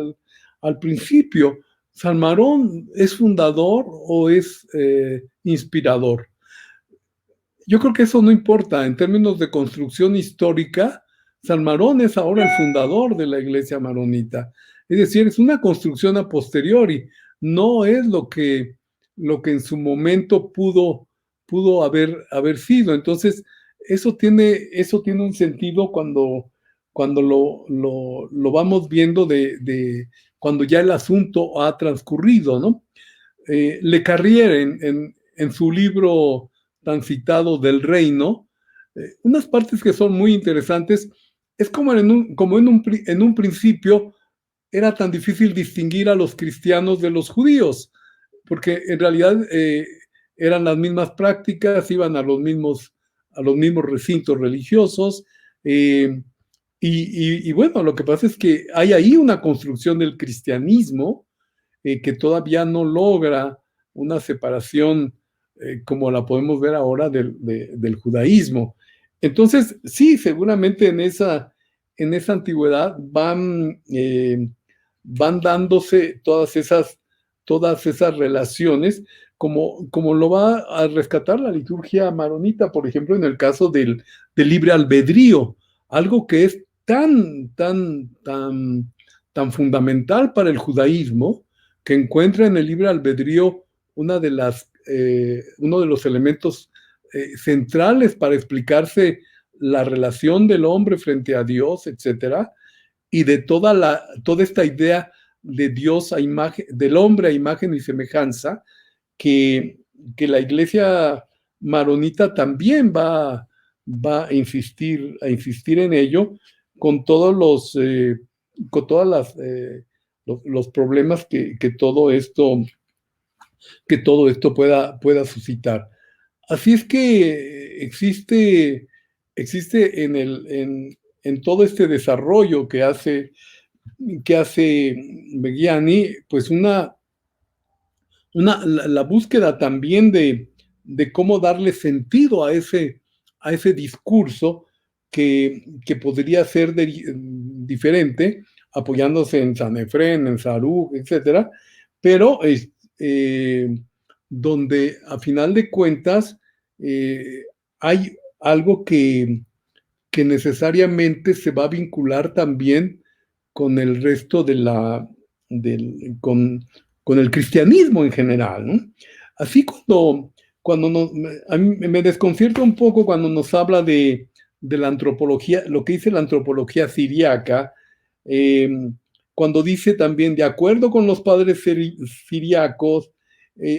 al principio. ¿Salmarón es fundador o es inspirador? Yo creo que eso no importa. En términos de construcción histórica, Salmarón es ahora el fundador de la iglesia maronita. Es decir, es una construcción a posteriori. No es lo que en su momento pudo haber sido. Entonces, eso tiene un sentido cuando lo vamos viendo cuando ya el asunto ha transcurrido, ¿no? Le Carrière en su libro tan citado del Reino, unas partes que son muy interesantes, es como en un principio era tan difícil distinguir a los cristianos de los judíos, porque en realidad eran las mismas prácticas, iban a los mismos recintos religiosos, y bueno, lo que pasa es que hay ahí una construcción del cristianismo que todavía no logra una separación como la podemos ver ahora del judaísmo. Entonces, sí, seguramente en esa antigüedad van dándose todas esas relaciones, como lo va a rescatar la liturgia maronita, por ejemplo, en el caso del libre albedrío, algo que es tan fundamental para el judaísmo, que encuentra en el libre albedrío uno de los elementos centrales para explicarse la relación del hombre frente a Dios, etcétera, y de toda esta idea de Dios del hombre a imagen y semejanza, que la iglesia maronita también va a insistir en ello con todos los problemas que todo esto pueda suscitar. Así es que existe en todo este desarrollo que hace Begiani, pues la búsqueda también de cómo darle sentido a ese discurso que podría ser diferente, apoyándose en Sanefrén, en Sarug, etcétera, pero donde a final de cuentas hay algo que necesariamente se va a vincular también con el resto con el cristianismo en general, ¿no? Así a mí me desconcierta un poco cuando nos habla de la antropología, lo que dice la antropología siriaca, cuando dice también, de acuerdo con los padres siriacos,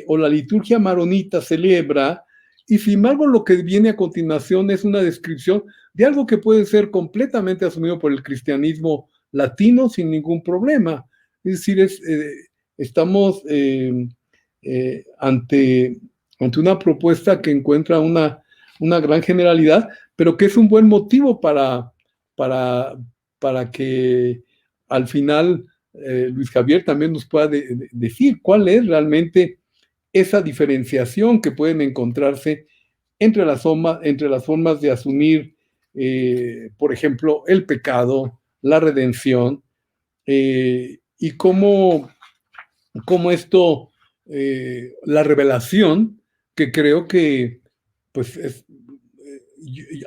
o la liturgia maronita celebra, y sin embargo lo que viene a continuación es una descripción de algo que puede ser completamente asumido por el cristianismo latino sin ningún problema. Es decir, estamos ante una propuesta que encuentra una gran generalidad, pero que es un buen motivo para para que al final Luis Javier también nos pueda decir cuál es realmente esa diferenciación que pueden encontrarse entre las formas de asumir, por ejemplo, el pecado, la redención, y cómo esto, la revelación, que creo que, pues,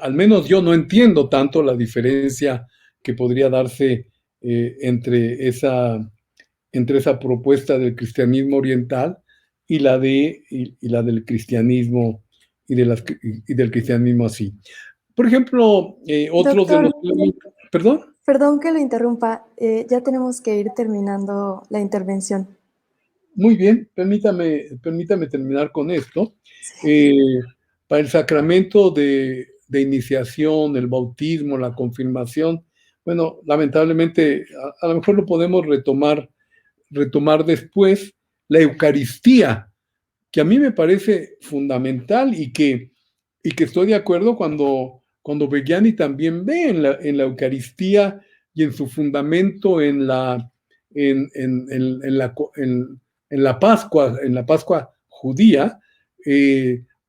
al menos yo no entiendo tanto la diferencia que podría darse entre esa propuesta del cristianismo oriental y la del cristianismo y del cristianismo así. Por ejemplo, otros de Doctor, los... ¿Perdón? perdón que lo interrumpa, ya tenemos que ir terminando la intervención. Muy bien, permítame terminar con esto. Para el sacramento de iniciación, el bautismo, la confirmación, bueno, lamentablemente, a lo mejor lo podemos retomar después, la Eucaristía, que a mí me parece fundamental y que estoy de acuerdo cuando Begiani también ve en la Eucaristía y en su fundamento en la Pascua judía,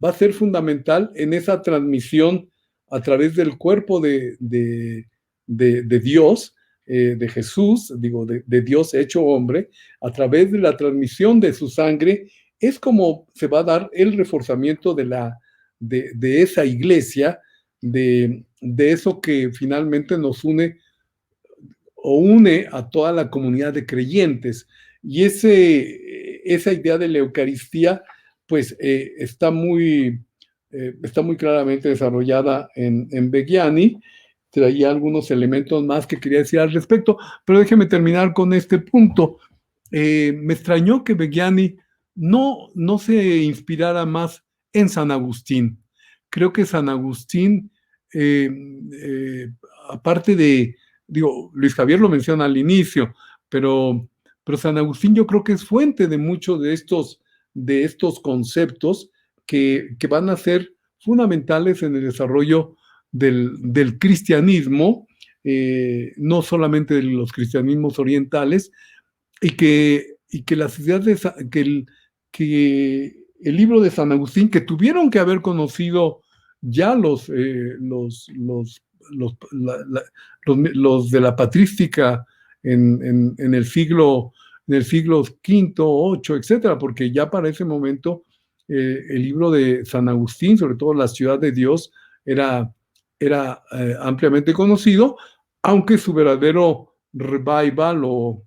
va a ser fundamental en esa transmisión a través del cuerpo de Dios, de Jesús, digo, de Dios hecho hombre, a través de la transmisión de su sangre. Es como se va a dar el reforzamiento de esa iglesia, de eso que finalmente nos une o une a toda la comunidad de creyentes. Y esa idea de la Eucaristía, pues está muy claramente desarrollada en Begiani. Traía algunos elementos más que quería decir al respecto, pero déjeme terminar con este punto. Me extrañó que Begiani no se inspirara más en San Agustín. Creo que San Agustín, aparte de, digo, Luis Javier lo menciona al inicio, pero San Agustín yo creo que es fuente de muchos de estos conceptos que van a ser fundamentales en el desarrollo del cristianismo, no solamente de los cristianismos orientales, y que las ideas que el libro de San Agustín, que tuvieron que haber conocido ya los de la patrística en el siglo V, VIII, etcétera, porque ya para ese momento el libro de San Agustín, sobre todo La Ciudad de Dios, era ampliamente conocido, aunque su verdadero revival o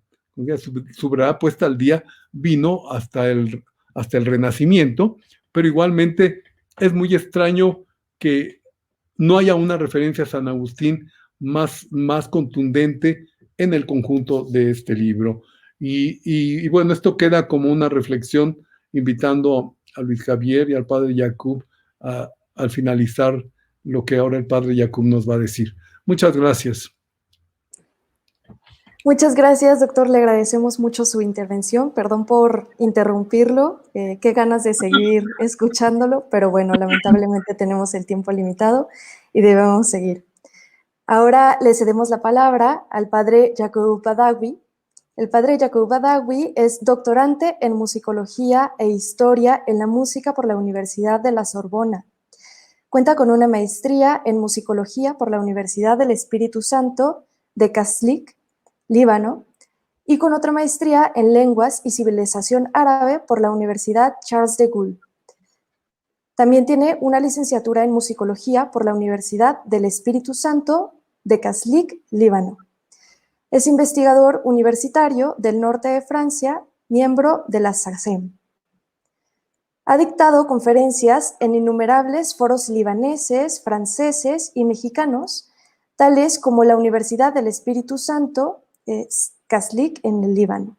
su verdadera puesta al día vino hasta el Renacimiento, pero igualmente es muy extraño que no haya una referencia a San Agustín más contundente en el conjunto de este libro. Y bueno, esto queda como una reflexión, invitando a Luis Javier y al padre Jacob al finalizar lo que ahora el padre Jacob nos va a decir. Muchas gracias. Muchas gracias, doctor. Le agradecemos mucho su intervención. Perdón por interrumpirlo. Qué ganas de seguir escuchándolo, pero bueno, lamentablemente tenemos el tiempo limitado y debemos seguir. Ahora le cedemos la palabra al padre Jacob Badawi. El padre Jacob Badawi es doctorante en musicología e historia en la música por la Universidad de la Sorbona. Cuenta con una maestría en musicología por la Universidad del Espíritu Santo de Kaslik, Líbano, y con otra maestría en lenguas y civilización árabe por la Universidad Charles de Gaulle. También tiene una licenciatura en musicología por la Universidad del Espíritu Santo de Kaslik, Líbano. Es investigador universitario del norte de Francia, miembro de la SACEM. Ha dictado conferencias en innumerables foros libaneses, franceses y mexicanos, tales como la Universidad del Espíritu Santo, Kaslik, en el Líbano.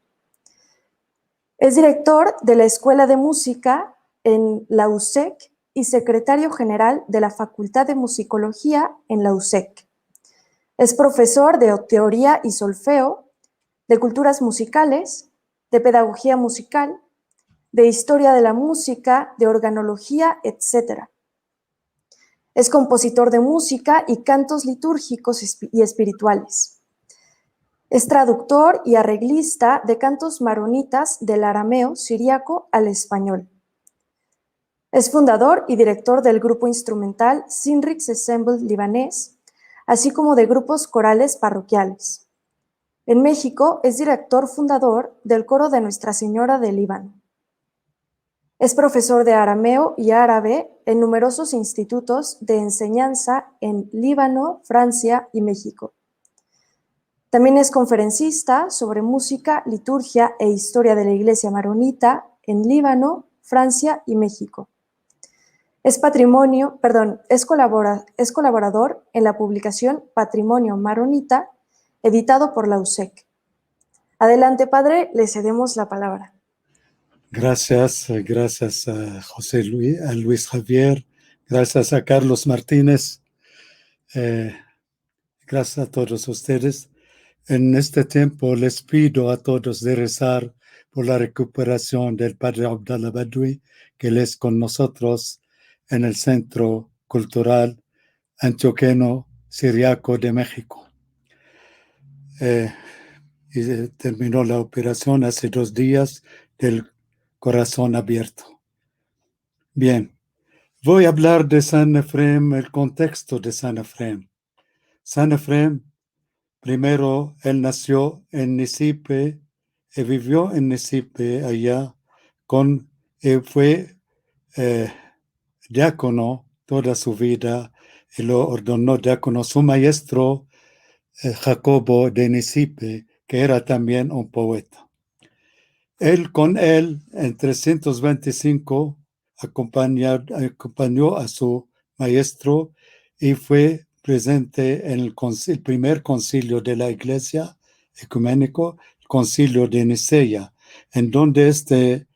Es director de la Escuela de Música en la USEC y secretario general de la Facultad de Musicología en la USEC. Es profesor de teoría y solfeo, de culturas musicales, de pedagogía musical, de historia de la música, de organología, etc. Es compositor de música y cantos litúrgicos y espirituales. Es traductor y arreglista de cantos maronitas del arameo siríaco al español. Es fundador y director del grupo instrumental Sinrix Ensemble libanés, así como de grupos corales parroquiales. En México es director fundador del coro de Nuestra Señora del Líbano. Es profesor de arameo y árabe en numerosos institutos de enseñanza en Líbano, Francia y México. También es conferencista sobre música, liturgia e historia de la Iglesia maronita en Líbano, Francia y México. Es colaborador en la publicación Patrimonio Maronita, editado por la USEC. Adelante, padre, le cedemos la palabra. Gracias a a Luis Javier, gracias a Carlos Martínez, gracias a todos ustedes. En este tiempo les pido a todos de rezar por la recuperación del padre Abdallah Badoui, que él es con nosotros en el Centro Cultural Antioqueno Siriaco de México. Y terminó la operación hace 2 días del corazón abierto. Bien, voy a hablar de San Efrem, el contexto de San Efrem. San Efrem, primero, él nació en Nisipe y vivió en Nisipe allá fue diácono toda su vida y lo ordenó diácono su maestro Jacobo de Nisipe, que era también un poeta. Con él, en 325, acompañó a su maestro y fue presente en el primer concilio de la Iglesia ecuménico, el concilio de Nicea, en donde este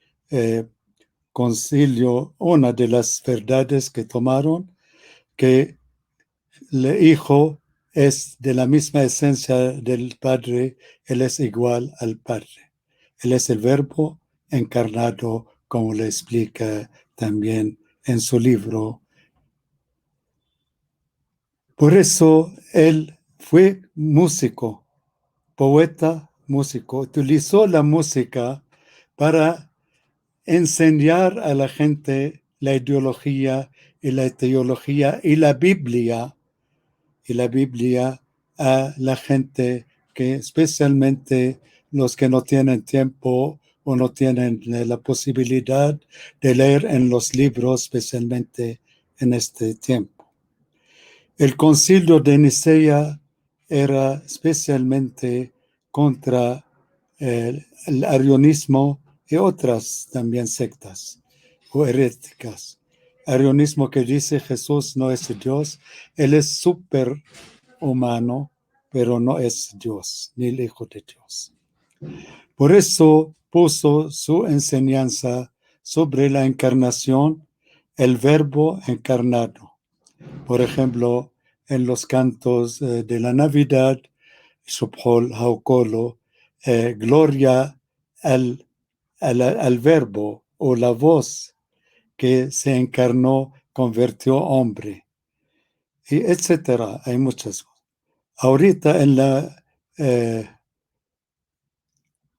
concilio, una de las verdades que tomaron, que el Hijo es de la misma esencia del Padre, Él es igual al Padre. Él es el Verbo encarnado, como le explica también en su libro. Por eso él fue músico, poeta, músico. Utilizó la música para enseñar a la gente la ideología y la teología y la Biblia a la gente que especialmente los que no tienen tiempo o no tienen la posibilidad de leer en los libros, especialmente en este tiempo. El concilio de Nicea era especialmente contra el arianismo y otras también sectas o heréticas. Arianismo que dice Jesús no es Dios, Él es superhumano, pero no es Dios, ni el Hijo de Dios. Por eso puso su enseñanza sobre la encarnación, el Verbo encarnado. Por ejemplo, en los cantos de la Navidad, Subhol Haukolo, gloria al Verbo o la voz que se encarnó, convirtió hombre, y etcétera. Hay muchas cosas. Ahorita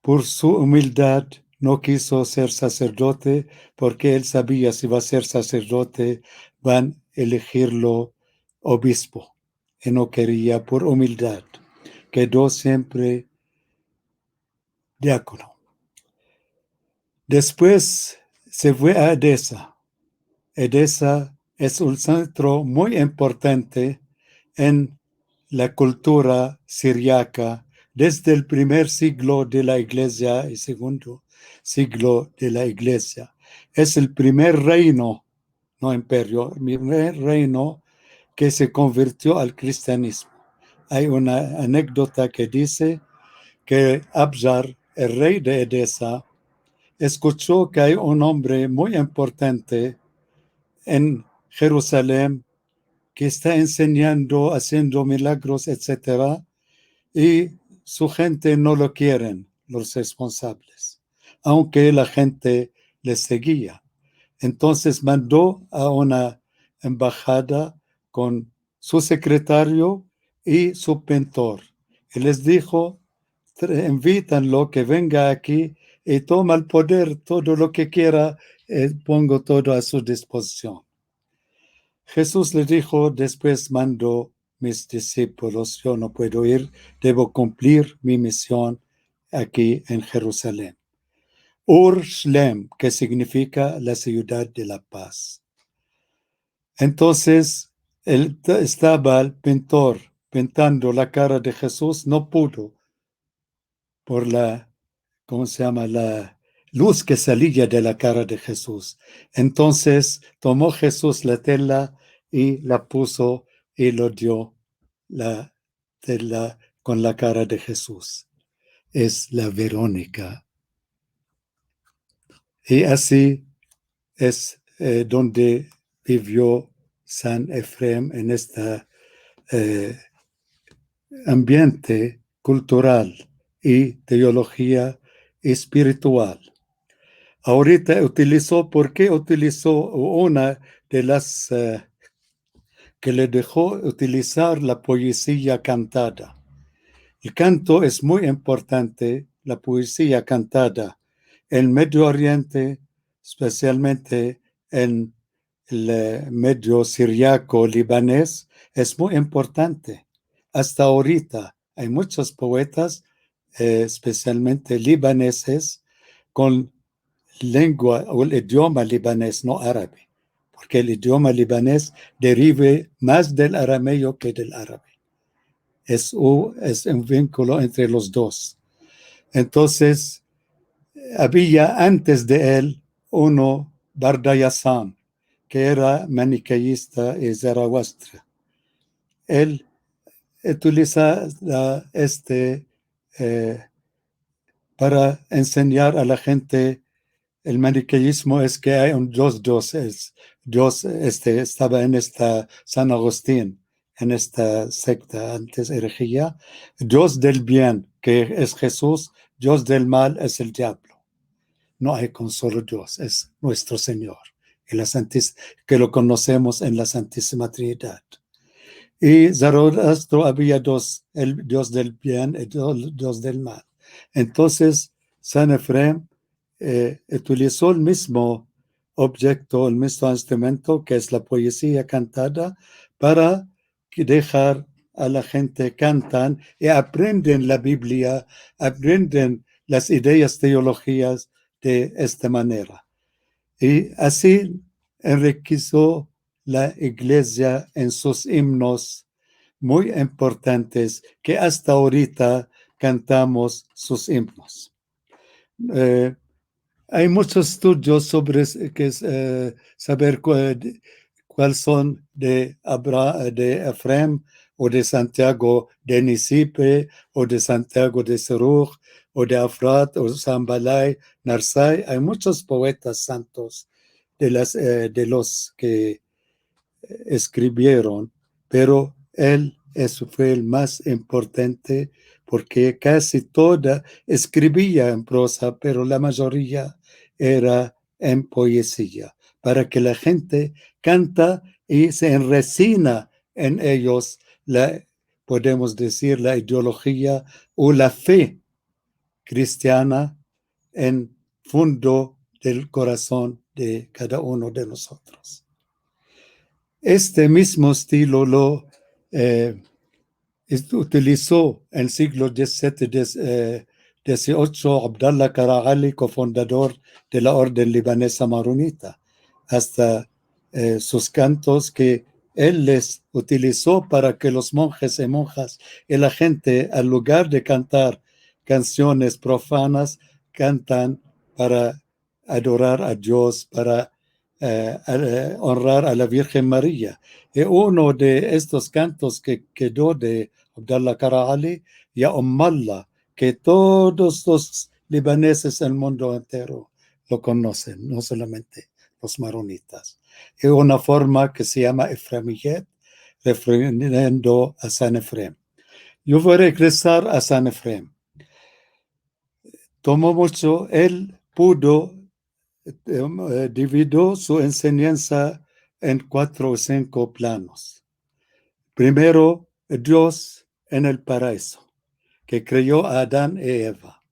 por su humildad no quiso ser sacerdote porque él sabía si va a ser sacerdote van a elegirlo obispo y no quería por humildad. Quedó siempre diácono. Después se fue a Edesa. Edesa es un centro muy importante en la cultura siriaca desde el primer siglo de la Iglesia y segundo siglo de la Iglesia. Es el primer reino, no imperio, el primer reino que se convirtió al cristianismo. Hay una anécdota que dice que Abjar, el rey de Edesa, escuchó que hay un hombre muy importante en Jerusalén que está enseñando, haciendo milagros, etc. Y su gente no lo quieren, los responsables, aunque la gente les seguía. Entonces mandó a una embajada con su secretario y su pintor. Y les dijo, invítanlo que venga aquí y toma el poder, todo lo que quiera, pongo todo a su disposición. Jesús le dijo, después mando mis discípulos, yo no puedo ir, debo cumplir mi misión aquí en Jerusalén. Ur-Shlem, que significa la ciudad de la paz. Entonces, estaba el pintor pintando la cara de Jesús, no pudo, por la, ¿cómo se llama? La luz que salía de la cara de Jesús. Entonces, tomó Jesús la tela y la puso y lo dio la tela con la cara de Jesús. Es la Verónica. Y así es donde vivió San Efrem en este ambiente cultural y teología espiritual. Ahorita ¿por qué utilizó una de las que le dejó utilizar la poesía cantada? El canto es muy importante, la poesía cantada. En Medio Oriente, especialmente en el medio siriaco libanés, es muy importante. Hasta ahorita hay muchos poetas, especialmente libaneses, con lengua o el idioma libanés, no árabe, porque el idioma libanés deriva más del arameo que del árabe. Es un vínculo entre los dos. Entonces, había antes de él uno, Bardayasán, que era maniqueísta y zaratustra. Él utiliza para enseñar a la gente el maniqueísmo es que hay un Dios, estaba en esta San Agustín, en esta secta antes herejía, Dios del bien, que es Jesús, Dios del mal es el diablo. No hay un solo Dios, es nuestro Señor, que lo conocemos en la Santísima Trinidad. Y Zaratustra había dos, el Dios del bien y el Dios del mal. Entonces, San Efrem utilizó el mismo objeto, el mismo instrumento que es la poesía cantada para dejar a la gente cantan y aprenden la Biblia, aprenden las ideas teológicas de esta manera. Y así enriqueció la iglesia en sus himnos muy importantes que hasta ahorita cantamos sus himnos. Hay muchos estudios sobre saber cuáles son de Efrem o de Santiago de Nisipe o de Santiago de Seruj o de Afrat o Sambalay, Narsai. Hay muchos poetas santos de los que escribieron, pero él fue el más importante porque casi toda escribía en prosa, pero la mayoría era en poesía, para que la gente canta y se enresina en ellos, podemos decir, la ideología o la fe cristiana en fondo del corazón de cada uno de nosotros. Este mismo estilo lo utilizó en el siglo XVII Abdallah Karagali, cofundador de la orden libanesa maronita, hasta sus cantos que él les utilizó para que los monjes y monjas y la gente, al lugar de cantar canciones profanas, cantan para adorar a Dios, para honrar a la Virgen María. Y uno de estos cantos que quedó de Abdallah Karagali, Ya Ummallah, que todos los libaneses del mundo entero lo conocen, no solamente los maronitas. Y una forma que se llama Efremiyet, refiriendo a San Efrem. Yo voy a regresar a San Efrem. Tomó mucho, él pudo dividió su enseñanza en 4 o 5 planos. Primero, Dios en el paraíso, que creó a Adán y Eva.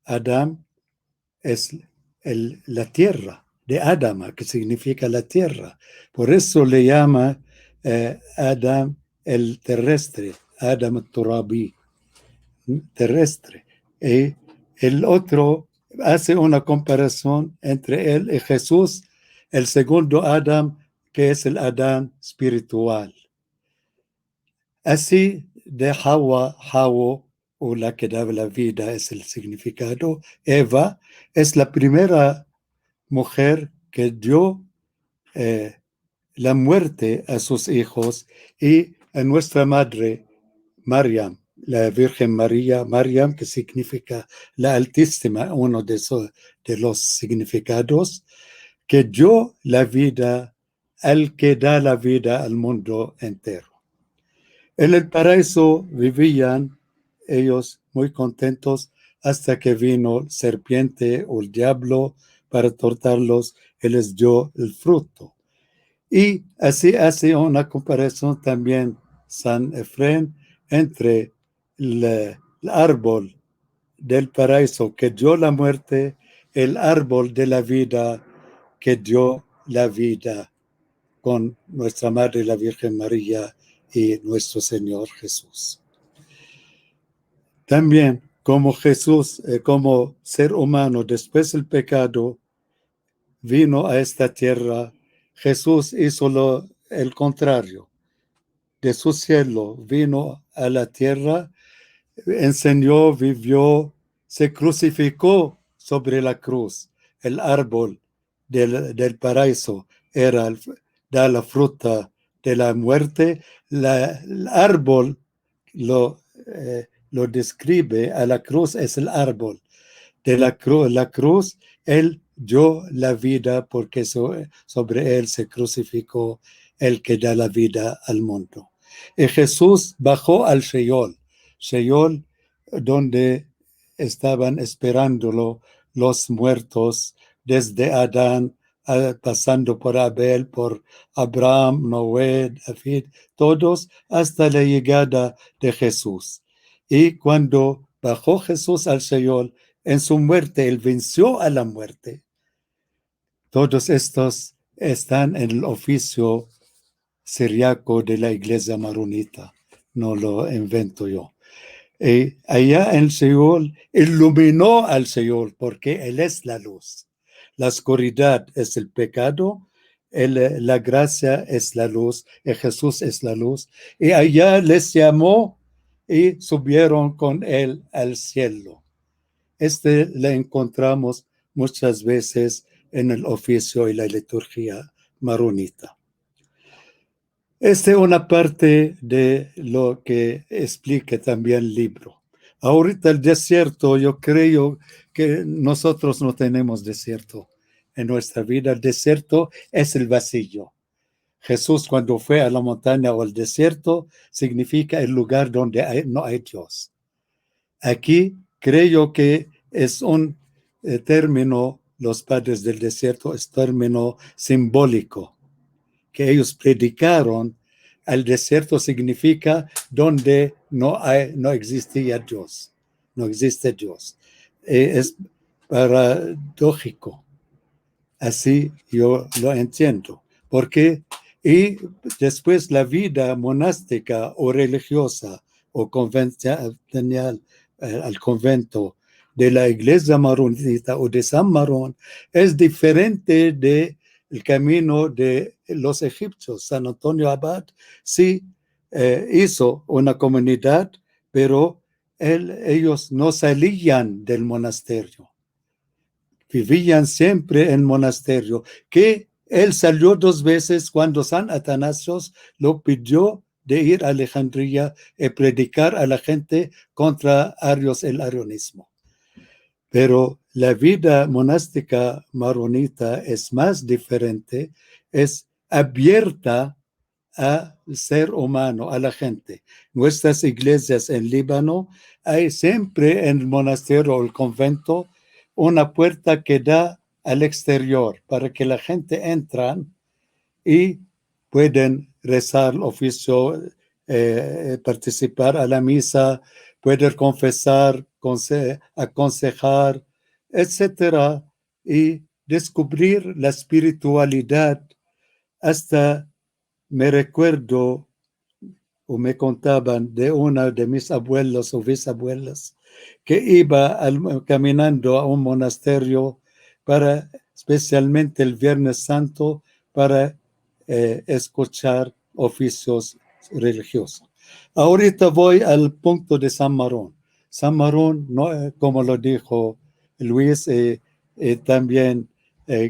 Adán es la tierra de Adama, que significa la tierra. Por eso le llama Adán el terrestre, Adam Turabi, terrestre. Y el otro hace una comparación entre él y Jesús, el segundo Adán, que es el Adán espiritual. Así de Hawa, o la que da la vida es el significado. Eva es la primera mujer que dio la muerte a sus hijos, y a nuestra madre Mariam, la Virgen María, Mariam, que significa la Altísima, uno de los significados, que dio la vida al que da la vida al mundo entero. En el paraíso vivían ellos muy contentos hasta que vino el serpiente o el diablo para tortarlos y les dio el fruto. Y así hace una comparación también San Efrén entre el árbol del paraíso que dio la muerte, el árbol de la vida que dio la vida, con nuestra Madre la Virgen María y nuestro Señor Jesús. También como Jesús, como ser humano después del pecado, vino a esta tierra, Jesús hizo el contrario. De su cielo vino a la tierra, enseñó, vivió, se crucificó sobre la cruz. El árbol del paraíso da la fruta de la muerte. El árbol lo describe a la cruz, es el árbol de la cruz. Él dio la vida porque sobre él se crucificó el que da la vida al mundo. Y Jesús bajó al Sheol, donde estaban esperándolo los muertos desde Adán, pasando por Abel, por Abraham, Noé, David, todos hasta la llegada de Jesús. Y cuando bajó Jesús al Sheol, en su muerte, él venció a la muerte. Todos estos están en el oficio siriaco de la iglesia maronita, no lo invento yo. Y allá en Seol iluminó al Seol porque él es la luz. La oscuridad es el pecado, la gracia es la luz, y Jesús es la luz. Y allá les llamó y subieron con él al cielo. Le encontramos muchas veces en el oficio y la liturgia maronita. Esta es una parte de lo que explica también el libro. Ahorita el desierto, yo creo que nosotros no tenemos desierto en nuestra vida. El desierto es el vacío. Jesús, cuando fue a la montaña o al desierto, significa el lugar donde no hay Dios. Aquí creo que es un término, los padres del desierto, es término simbólico, que ellos predicaron. Al desierto significa donde no existía Dios, no existe Dios. Es paradójico, así yo lo entiendo, porque y después la vida monástica o religiosa o convencional al convento de la iglesia maronita o de San Marón es diferente de el camino de los egipcios. San Antonio Abad sí hizo una comunidad, pero ellos no salían del monasterio. Vivían siempre en monasterio, que él salió 2 veces cuando San Atanasio lo pidió de ir a Alejandría y predicar a la gente contra el arianismo. Pero la vida monástica maronita es más diferente, es abierta al ser humano, a la gente. Nuestras iglesias en Líbano, hay siempre en el monasterio o el convento una puerta que da al exterior para que la gente entran y pueden rezar el oficio, participar a la misa, poder confesar, aconsejar, etcétera, y descubrir la espiritualidad. Hasta me recuerdo o me contaban de una de mis abuelos o bisabuelas que iba caminando a un monasterio para, especialmente el Viernes Santo, para escuchar oficios religiosos. Ahorita voy al punto de San Marón. San Marón, no, como lo dijo Luis, también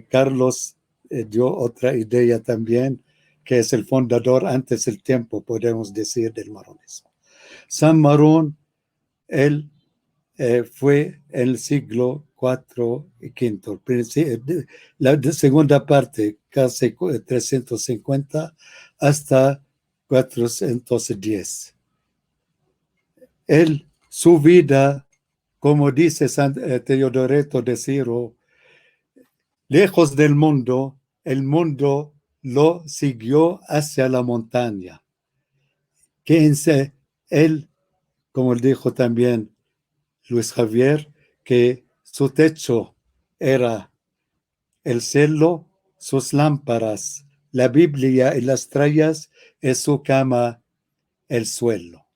Carlos dio otra idea también, que es el fundador antes del tiempo, podemos decir, del maronismo. San Marón, él fue en el siglo IV y V, la segunda parte, casi 350 hasta 410. Él, su vida, como dice Teodoreto de Ciro, lejos del mundo, el mundo lo siguió hacia la montaña. Quédense, él, como dijo también Luis Javier, que su techo era el cielo, sus lámparas, la Biblia y las estrellas, y su cama, el suelo.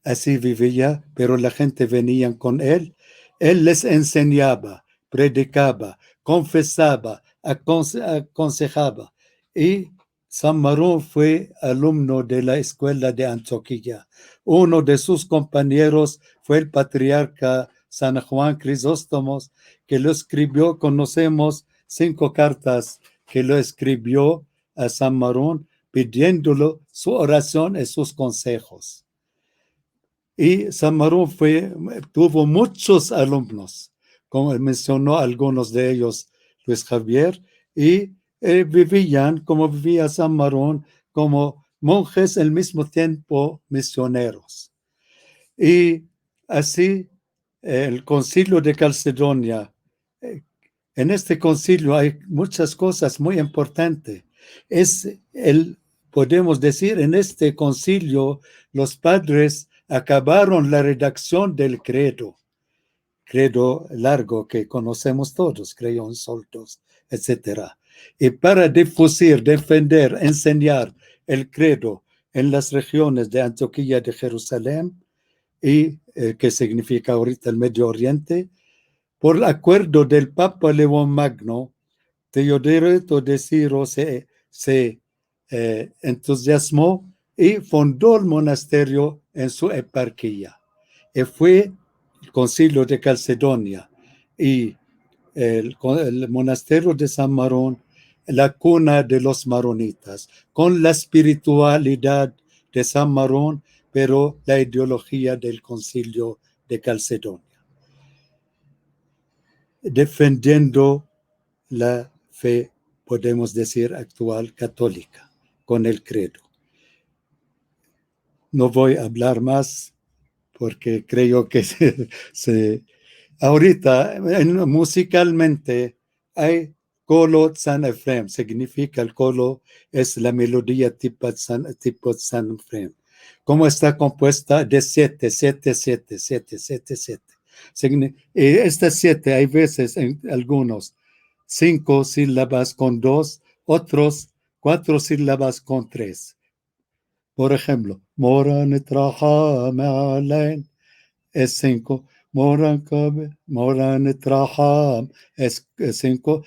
Así vivía, pero la gente venía con él. Él les enseñaba, predicaba, confesaba, aconsejaba. Y San Marón fue alumno de la escuela de Antioquía. Uno de sus compañeros fue el patriarca San Juan Crisóstomo, que lo escribió, conocemos 5 cartas que lo escribió a San Marón, pidiéndolo su oración y sus consejos. Y San Marón tuvo muchos alumnos, como mencionó algunos de ellos Luis Javier, y vivían como vivía San Marón, como monjes al mismo tiempo misioneros. Y así el concilio de Calcedonia, en este concilio hay muchas cosas muy importantes. Podemos decir, en este concilio los padres acabaron la redacción del credo largo que conocemos todos, creón soltos, etc. Y para difundir, defender, enseñar el credo en las regiones de Antioquía de Jerusalén y que significa ahorita el Medio Oriente, por acuerdo del Papa León Magno, Teodoreto de Ciro se entusiasmó y fundó el monasterio en su eparquía. Y fue el concilio de Calcedonia y el monasterio de San Marón, la cuna de los maronitas, con la espiritualidad de San Marón, pero la ideología del concilio de Calcedonia, defendiendo la fe, podemos decir, actual católica, con el credo. No voy a hablar más porque creo que ahorita musicalmente hay colo San Efrem, significa el colo es la melodía tipo San Efrem. ¿Cómo está compuesta? De 7, 7, 7, 7, 7, 7. Estas 7 hay veces en algunos 5 sílabas con 2, otros 4 sílabas con 3. Por ejemplo, Moran traja mealen es 5, Moran kabe, Moran traja es 5,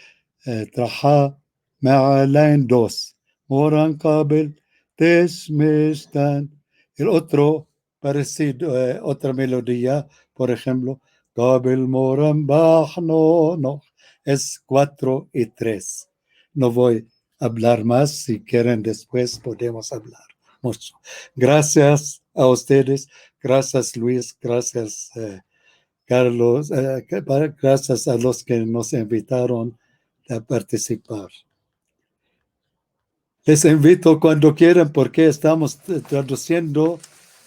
traja mealen 2, Moran kabel teshmishtan. El otro parecido, otra melodía, por ejemplo, kabel moran bajno, no, es 4 y 3. No voy a hablar más, si quieren después podemos hablar mucho. Gracias a ustedes, gracias Luis, gracias Carlos, gracias a los que nos invitaron a participar. Les invito cuando quieran, porque estamos traduciendo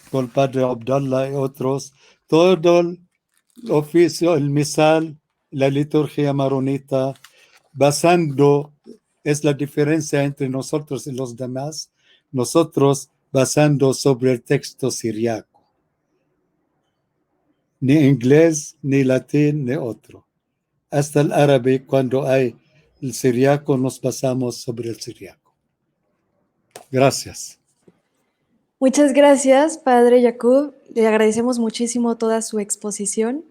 con el Padre Abdallah y otros todo el oficio, el misal, la liturgia maronita, basando, es la diferencia entre nosotros y los demás, nosotros basando sobre el texto siriaco. ni inglés, ni latín, ni otro. Hasta el árabe, cuando hay el siriaco, nos basamos sobre el siriaco. Gracias. Muchas gracias, Padre Jacob. Le agradecemos muchísimo toda su exposición.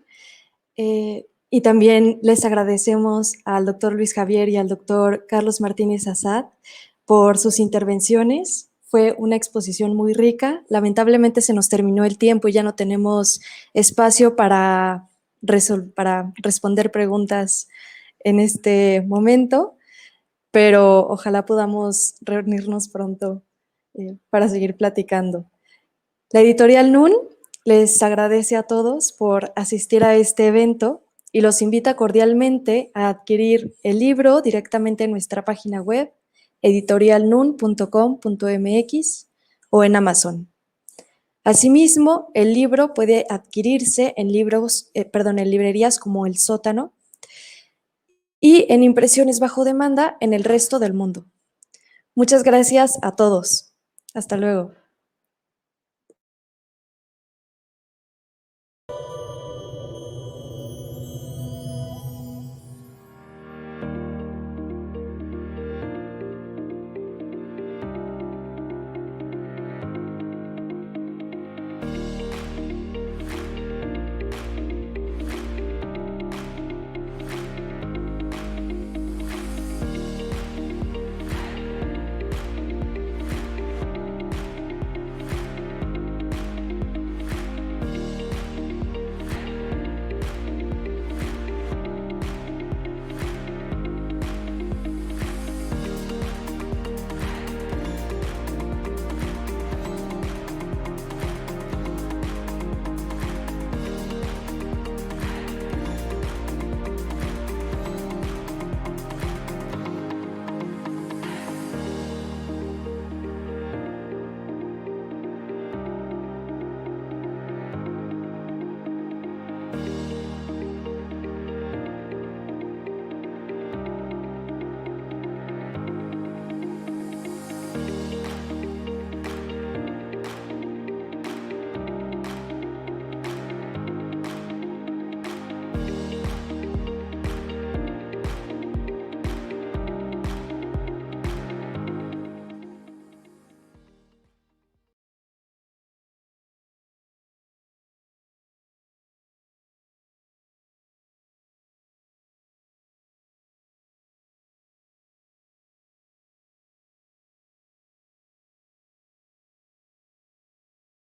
Y también les agradecemos al doctor Luis Javier y al doctor Carlos Martínez Assad por sus intervenciones. Fue una exposición muy rica. Lamentablemente se nos terminó el tiempo y ya no tenemos espacio para responder preguntas en este momento, pero ojalá podamos reunirnos pronto para seguir platicando. La editorial NUN les agradece a todos por asistir a este evento y los invita cordialmente a adquirir el libro directamente en nuestra página web editorialnun.com.mx o en Amazon. Asimismo, el libro puede adquirirse en librerías como El Sótano y en impresiones bajo demanda en el resto del mundo. Muchas gracias a todos. Hasta luego.